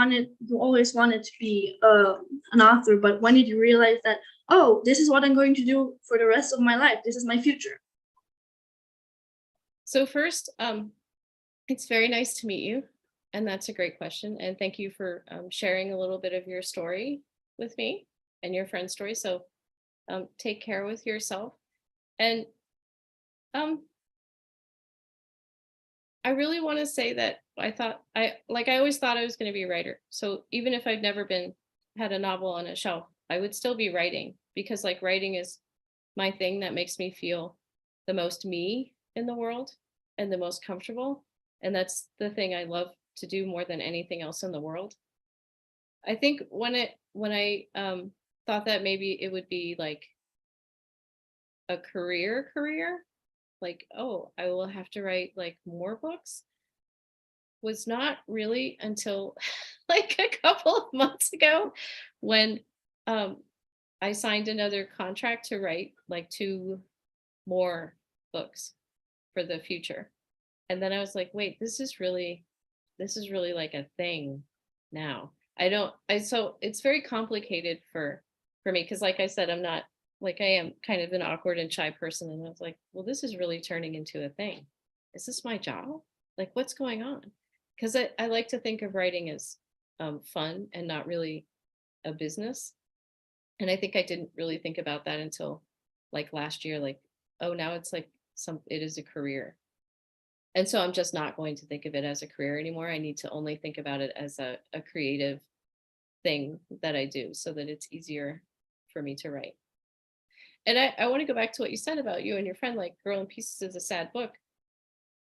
always wanted to be an author, but when did you realize that, oh, this is what I'm going to do for the rest of my life, this is my future? So first, it's very nice to meet you, and that's a great question, and thank you for sharing a little bit of your story with me and your friend's story. So take care with yourself. And I really want to say that I always thought I was going to be a writer. So even if I've never had a novel on a shelf, I would still be writing, because like writing is my thing that makes me feel the most me in the world and the most comfortable. And that's the thing I love to do more than anything else in the world. I think when I thought that maybe it would be like a career, like, oh, I will have to write like more books, was not really until like a couple of months ago when I signed another contract to write like 2 more books for the future. And then I was like, wait, this is really like a thing now. So it's very complicated for me, because like I said, I am kind of an awkward and shy person. And I was like, well, this is really turning into a thing. Is this my job? Like, what's going on? Because I like to think of writing as fun and not really a business. And I think I didn't really think about that until like last year, like, oh, now it's like it is a career. And so I'm just not going to think of it as a career anymore. I need to only think about it as a creative thing that I do, so that it's easier for me to write. And I want to go back to what you said about you and your friend, like Girl in Pieces is a sad book,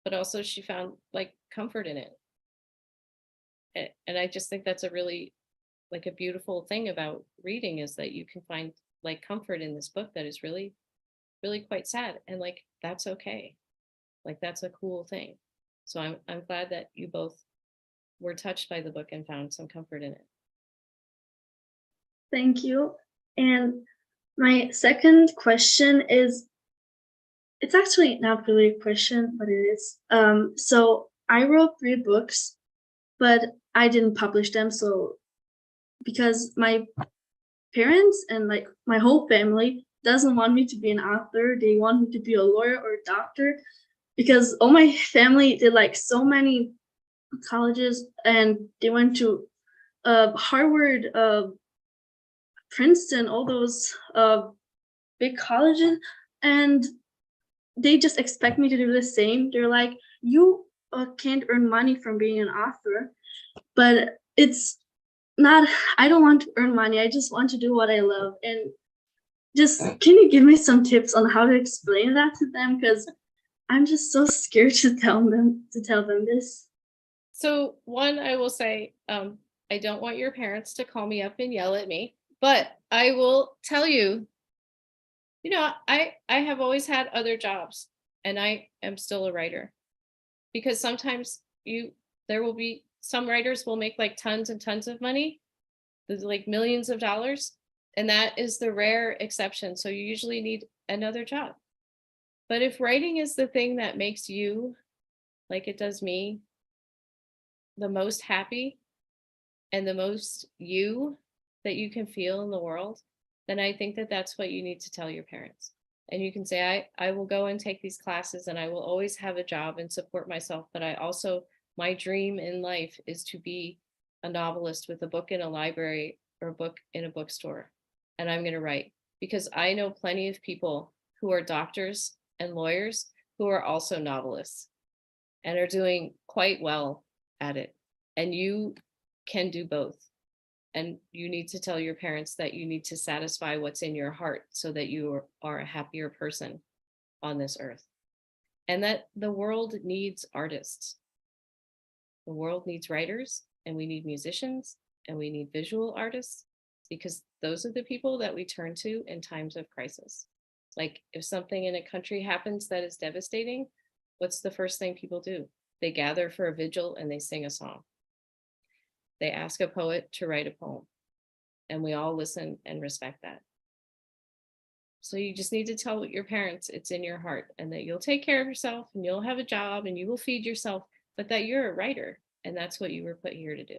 but also she found like comfort in it. And I just think that's a really like a beautiful thing about reading, is that you can find like comfort in this book that is really, really quite sad. And like, that's okay. Like, that's a cool thing. So I'm glad that you both were touched by the book and found some comfort in it. Thank you. And my second question is, it's actually not really a question, but it is. So I wrote 3 books, but I didn't publish them. So because my parents and like my whole family doesn't want me to be an author, they want me to be a lawyer or a doctor, because all my family did like so many colleges and they went to Harvard, Princeton, all those big colleges, and they just expect me to do the same. They're like, you can't earn money from being an author, but it's not, I don't want to earn money. I just want to do what I love. And just, can you give me some tips on how to explain that to them? Because I'm just so scared to tell them this. So one, I will say, I don't want your parents to call me up and yell at me, but I will tell you, I have always had other jobs, and I am still a writer, because sometimes there will be some writers will make like tons and tons of money, there's like millions of dollars, and that is the rare exception. So you usually need another job. But if writing is the thing that makes you, like it does me, the most happy and the most you that you can feel in the world, then I think that that's what you need to tell your parents. And you can say, I will go and take these classes and I will always have a job and support myself. But my dream in life is to be a novelist with a book in a library or a book in a bookstore. And I'm going to write, because I know plenty of people who are doctors and lawyers who are also novelists and are doing quite well at it. And you can do both. And you need to tell your parents that you need to satisfy what's in your heart so that you are a happier person on this earth. And that the world needs artists. The world needs writers, and we need musicians, and we need visual artists, because those are the people that we turn to in times of crisis. Like if something in a country happens that is devastating, what's the first thing people do? They gather for a vigil and they sing a song. They ask a poet to write a poem, and we all listen and respect that. So you just need to tell your parents it's in your heart, and that you'll take care of yourself, and you'll have a job, and you will feed yourself, but that you're a writer, and that's what you were put here to do.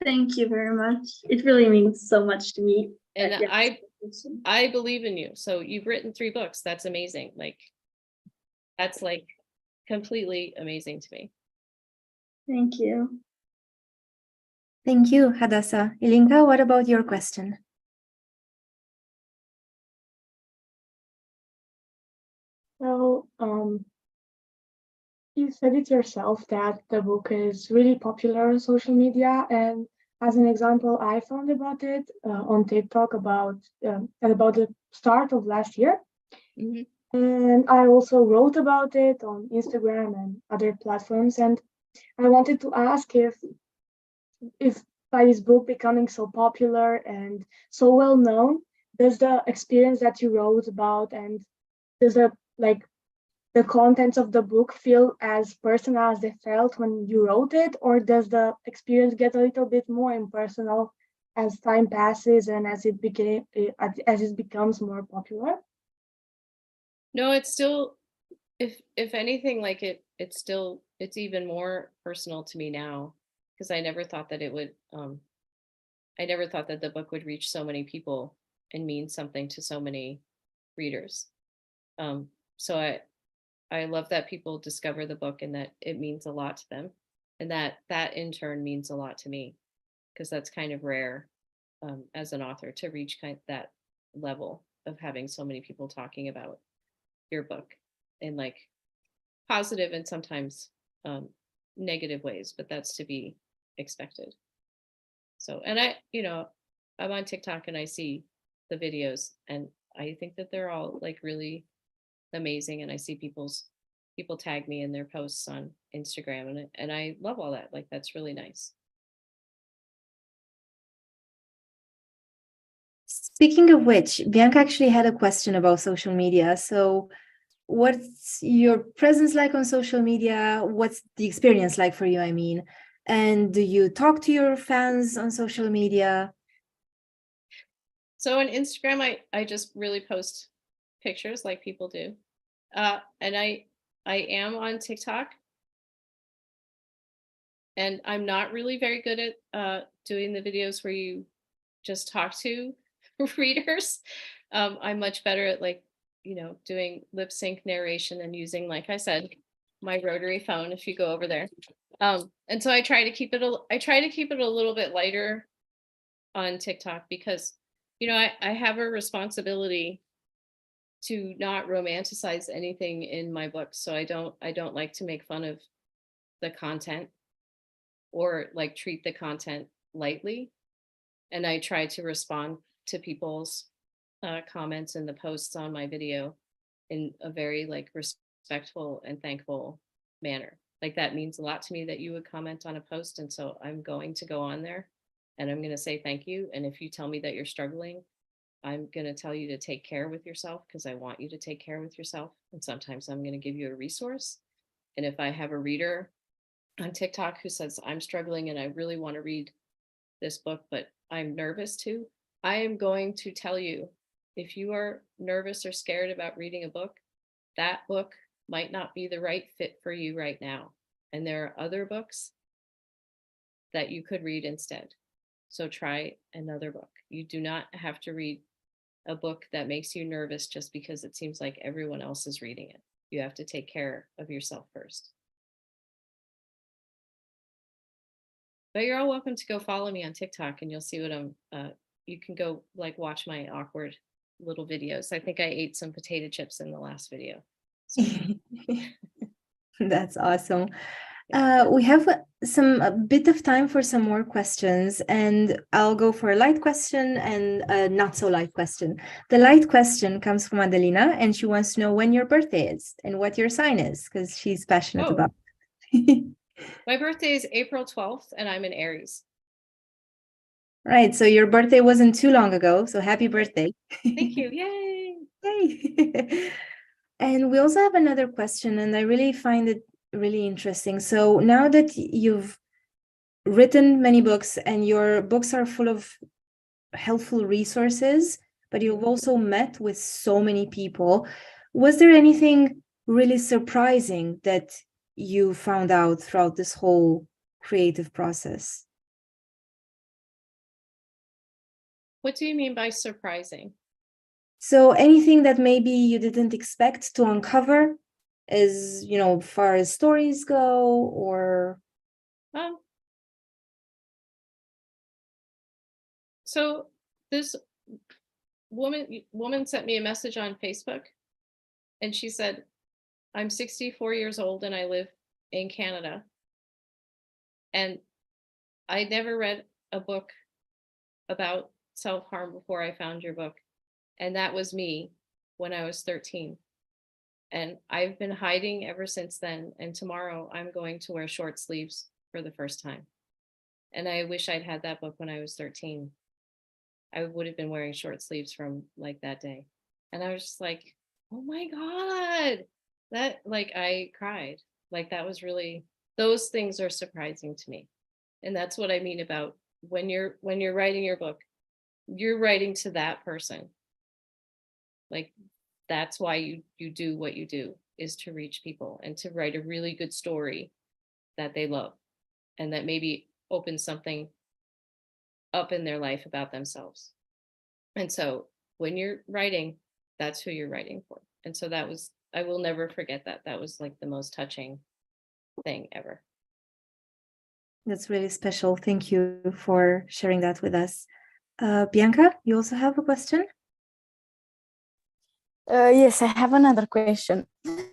Thank you very much. It really means so much to me. And Yes. I believe in you. So you've written 3 books. That's amazing. Like, that's like completely amazing to me. Thank you. Thank you, Hadassah. Ilinka, what about your question? Well, you said it yourself that the book is really popular on social media, and as an example, I found about it on TikTok about the start of last year, and I also wrote about it on Instagram and other platforms. And I wanted to ask if by this book becoming so popular and so well known, does the experience that you wrote about and does the contents of the book feel as personal as they felt when you wrote it, or does the experience get a little bit more impersonal as time passes and as it becomes more popular? No, it's still, if anything, like it's even more personal to me now, because I never thought that it would, I never thought that the book would reach so many people and mean something to so many readers. So I love that people discover the book and that it means a lot to them, and that in turn means a lot to me, because that's kind of rare as an author to reach that level of having so many people talking about your book in like positive and sometimes negative ways, but that's to be expected. So, and I'm on TikTok and I see the videos and I think that they're all like really amazing, and I see people tag me in their posts on Instagram, and I love all that. Like, that's really nice. Speaking of which, Bianca actually had a question about social media. So what's your presence like on social media? What's the experience like for you, I mean? And do you talk to your fans on social media? So on Instagram, I just really post pictures like people do. And I am on TikTok, and I'm not really very good at doing the videos where you just talk to readers. I'm much better at doing lip sync narration and using, like I said, my rotary phone if you go over there. And so I try to keep it a little bit lighter on TikTok because, I have a responsibility to not romanticize anything in my books. So I don't like to make fun of the content or like treat the content lightly. And I try to respond to people's comments in the posts on my video in a very like respectful and thankful manner. Like, that means a lot to me that you would comment on a post. And so I'm going to go on there and I'm going to say thank you. And if you tell me that you're struggling, I'm going to tell you to take care with yourself because I want you to take care with yourself. And sometimes I'm going to give you a resource. And if I have a reader on TikTok who says, I'm struggling and I really want to read this book, but I'm nervous too, I am going to tell you, if you are nervous or scared about reading a book, that book might not be the right fit for you right now. And there are other books that you could read instead. So try another book. You do not have to read a book that makes you nervous just because it seems like everyone else is reading it. You have to take care of yourself first. But you're all welcome to go follow me on TikTok and you'll see what you can go like watch my awkward little videos. I think I ate some potato chips in the last video. So. That's awesome. We have a bit of time for some more questions, and I'll go for a light question and a not so light question. The light question comes from Adelina, and she wants to know when your birthday is and what your sign is, because she's passionate about it. My birthday is April 12th, and I'm in Aries. Right, so your birthday wasn't too long ago, so happy birthday. Thank you. Yay! Yay! And we also have another question, and I really find it really interesting. So now that you've written many books and your books are full of helpful resources, but you've also met with so many people, was there anything really surprising that you found out throughout this whole creative process? What do you mean by surprising? So anything that maybe you didn't expect to uncover, as you know, far as stories go, or so this woman sent me a message on Facebook, and she said, I'm 64 years old and I live in Canada, and I never read a book about self-harm before I found your book, and that was me when I was 13. And I've been hiding ever since then. And tomorrow I'm going to wear short sleeves for the first time. And I wish I'd had that book when I was 13. I would have been wearing short sleeves from like that day. And I was just like, oh my God, that, like, I cried. Like, that was really, those things are surprising to me. And that's what I mean about when you're writing your book, you're writing to that person. Like, that's why you do what you do, is to reach people and to write a really good story that they love and that maybe opens something up in their life about themselves. And so when you're writing, that's who you're writing for. And so that was, I will never forget that. That was like the most touching thing ever. That's really special. Thank you for sharing that with us. Bianca, you also have a question? Yes, I have another question. Do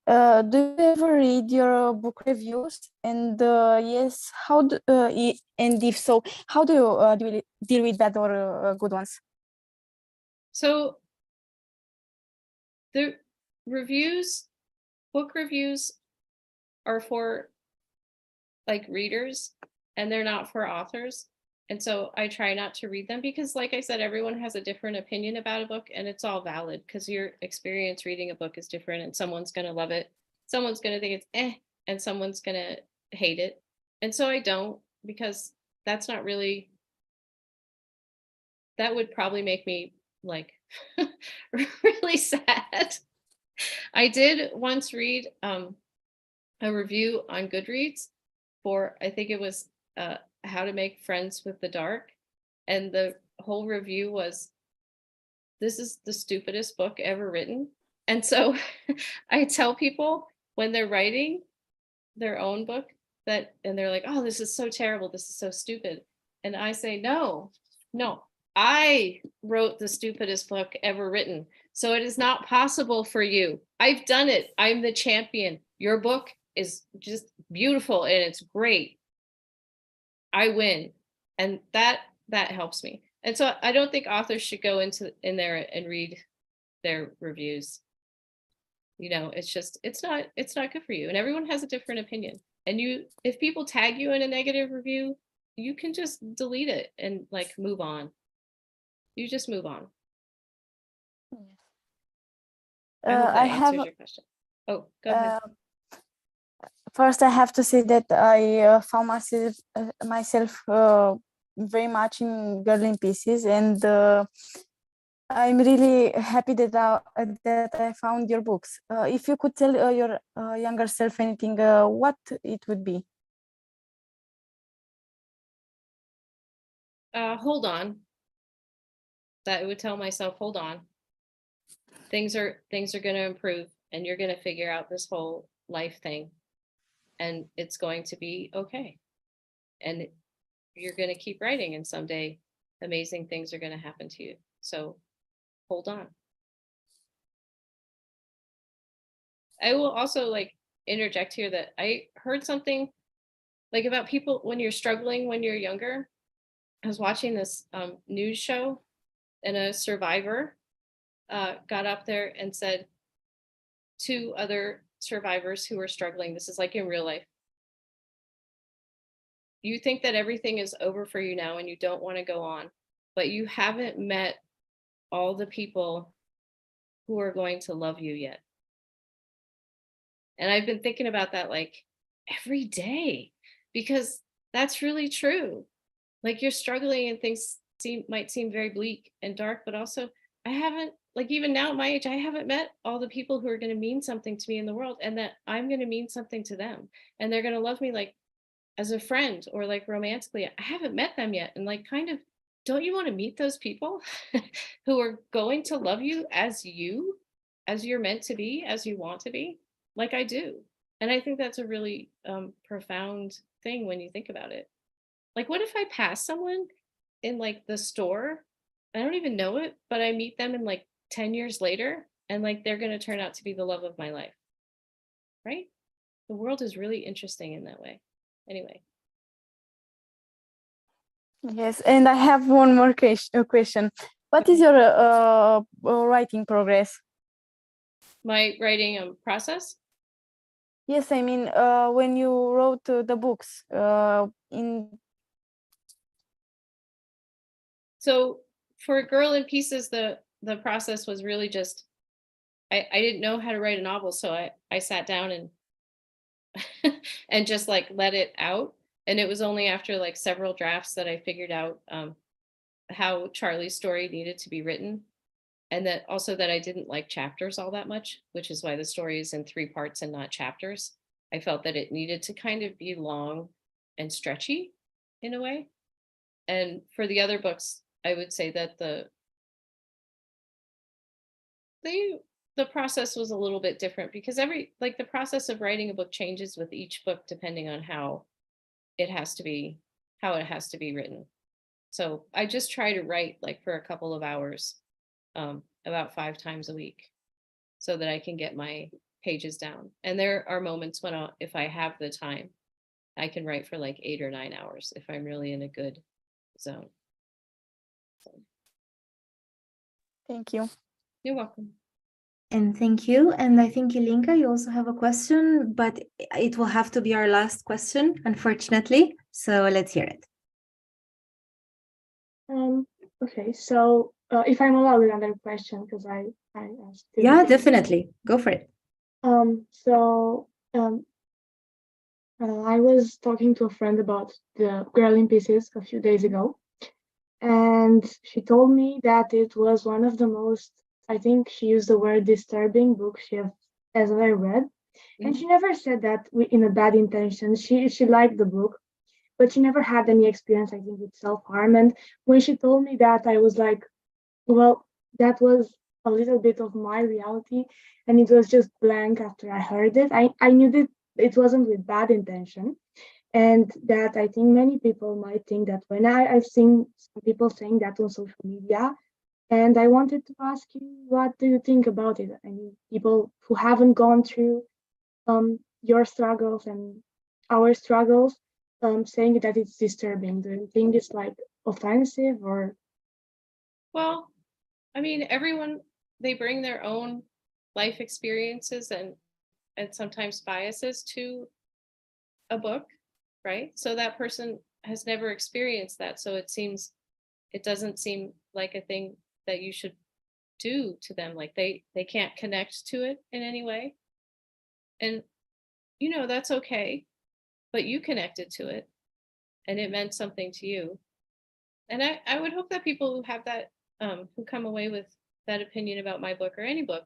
you ever read your book reviews? And yes, how do, and if so, how do you deal with bad or good ones? So the reviews, book reviews, are for like readers, and they're not for authors. And so I try not to read them because, like I said, everyone has a different opinion about a book, and it's all valid because your experience reading a book is different, and someone's going to love it. Someone's going to think it's and someone's going to hate it. And so I don't, because that's not really, that would probably make me like really sad. I did once read a review on Goodreads for, I think it was How to Make Friends with the Dark. And the whole review was, this is the stupidest book ever written. And so I tell people when they're writing their own book that, and they're like, oh, this is so terrible, this is so stupid. And I say, no, I wrote the stupidest book ever written. So it is not possible for you. I've done it. I'm the champion. Your book is just beautiful and it's great. I win. And that helps me. And so I don't think authors should go in there and read their reviews. You know, it's just, it's not good for you. And everyone has a different opinion. And if people tag you in a negative review, you can just delete it and like move on. You just move on. I hope that answers your question. Oh, go ahead. First, I have to say that I found myself very much in Girl in Pieces, and I'm really happy that I found your books. If you could tell your younger self anything, what it would be? Hold on. That I would tell myself, hold on. Things are going to improve, and you're going to figure out this whole life thing, and it's going to be okay. And you're going to keep writing, and someday amazing things are going to happen to you. So hold on. I will also like interject here that I heard something like about people when you're struggling when you're younger. I was watching this news show, and a survivor got up there and said to other survivors who were struggling, this is like in real life, you think that everything is over for you now and you don't want to go on, but you haven't met all the people who are going to love you yet. And I've been thinking about that like every day, because that's really true. Like you're struggling and things might seem very bleak and dark, but also I haven't, like even now at my age, I haven't met all the people who are going to mean something to me in the world, and that I'm going to mean something to them, and they're going to love me like as a friend or like romantically. I haven't met them yet. And like, kind of, don't you want to meet those people who are going to love you, as you're meant to be, as you want to be? Like I do. And I think that's a really profound thing when you think about it. Like, what if I pass someone in like the store? I don't even know it, but I meet them in like 10 years later, and like they're going to turn out to be the love of my life. Right? The world is really interesting in that way. Anyway. Yes, and I have one more question. What is your writing progress? My writing process? Yes, I mean, when you wrote the books So for Girl in Pieces, the process was really just, I didn't know how to write a novel, so I sat down and and just like let it out. And it was only after like several drafts that I figured out how Charlie's story needed to be written, and that also that I didn't like chapters all that much, which is why the story is in 3 parts and not chapters. I felt that it needed to kind of be long and stretchy in a way. And for the other books, I would say that the process was a little bit different, because the process of writing a book changes with each book depending on how it has to be written. So I just try to write like for a couple of hours, about 5 times a week, so that I can get my pages down. And there are moments when if I have the time, I can write for like 8 or 9 hours if I'm really in a good zone. So. Thank you. You're welcome. And thank you. And I think, Ilinka, you also have a question, but it will have to be our last question, unfortunately. So let's hear it. Okay, so if I'm allowed another question, because I asked. Yeah, definitely. Go for it. I was talking to a friend about the Girl in Pieces a few days ago, and she told me that it was one of the most, I think she used the word disturbing books she has ever read. Mm-hmm. And she never said that in a bad intention. She liked the book, but she never had any experience, I think, with self-harm. And when she told me that, I was like, well, that was a little bit of my reality, and it was just blank after I heard it. I knew that it wasn't with bad intention, and that I think many people might think that when I've seen some people saying that on social media, and I wanted to ask you, what do you think about it? I mean, people who haven't gone through your struggles and our struggles, saying that it's disturbing. Do you think it's like offensive or? Well, I mean, everyone, they bring their own life experiences and sometimes biases to a book, right? So that person has never experienced that. So it doesn't seem like a thing that you should do to them. Like they can't connect to it in any way. And, that's okay, but you connected to it and it meant something to you. And I would hope that people who have that, who come away with that opinion about my book or any book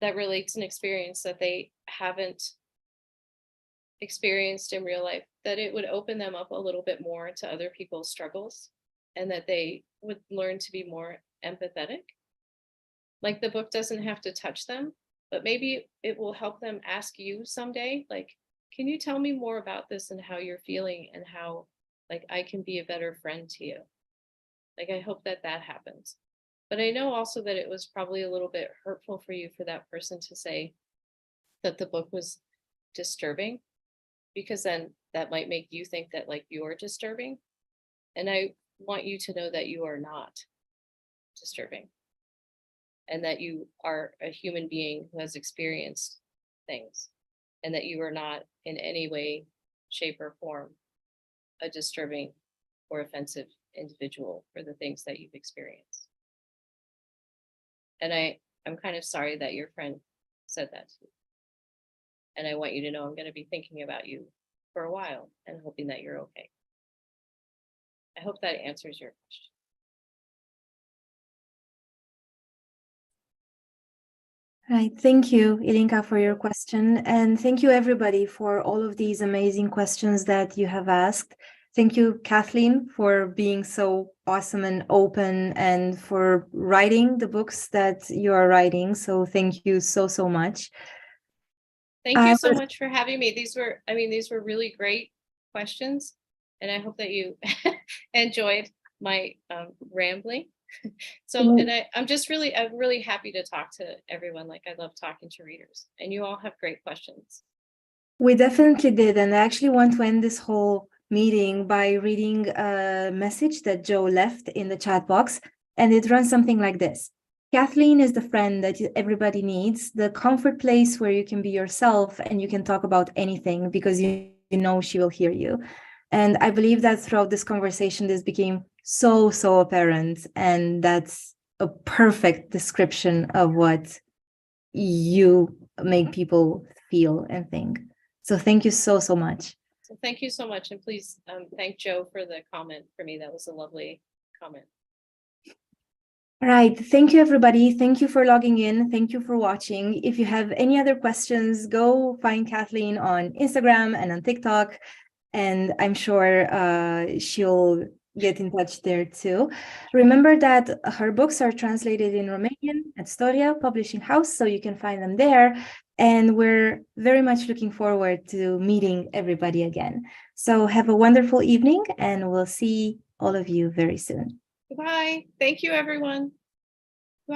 that relates an experience that they haven't experienced in real life, that it would open them up a little bit more to other people's struggles, and that they would learn to be more empathetic. Like the book doesn't have to touch them, but maybe it will help them ask you someday, like, can you tell me more about this and how you're feeling and how like I can be a better friend to you? Like, I hope that happens. But I know also that it was probably a little bit hurtful for you for that person to say that the book was disturbing. because then that might make you think that like you're disturbing. And I want you to know that you are not disturbing, and that you are a human being who has experienced things, and that you are not in any way, shape, or form a disturbing or offensive individual for the things that you've experienced. And I'm kind of sorry that your friend said that to you. And I want you to know I'm going to be thinking about you for a while and hoping that you're okay. I hope that answers your question. Right. Thank you, Ilinka, for your question. And thank you, everybody, for all of these amazing questions that you have asked. Thank you, Kathleen, for being so awesome and open, and for writing the books that you are writing. So thank you so, so much. Thank you so much for having me. These were really great questions. And I hope that you enjoyed my rambling. So, and I'm really happy to talk to everyone. Like, I love talking to readers, and you all have great questions. We definitely did. And I actually want to end this whole meeting by reading a message that Joe left in the chat box. And it runs something like this. Kathleen is the friend that everybody needs, the comfort place where you can be yourself and you can talk about anything because you know she will hear you. And I believe that throughout this conversation, this became so, so apparent. And that's a perfect description of what you make people feel and think. So thank you so, so much. So thank you so much. And please thank Joe for the comment for me. That was a lovely comment. All right. Thank you, everybody. Thank you for logging in. Thank you for watching. If you have any other questions, go find Kathleen on Instagram and on TikTok. And I'm sure she'll get in touch there too. Remember that her books are translated in Romanian at Storia Publishing House, so you can find them there. And we're very much looking forward to meeting everybody again. So have a wonderful evening, and we'll see all of you very soon. Goodbye. Thank you, everyone.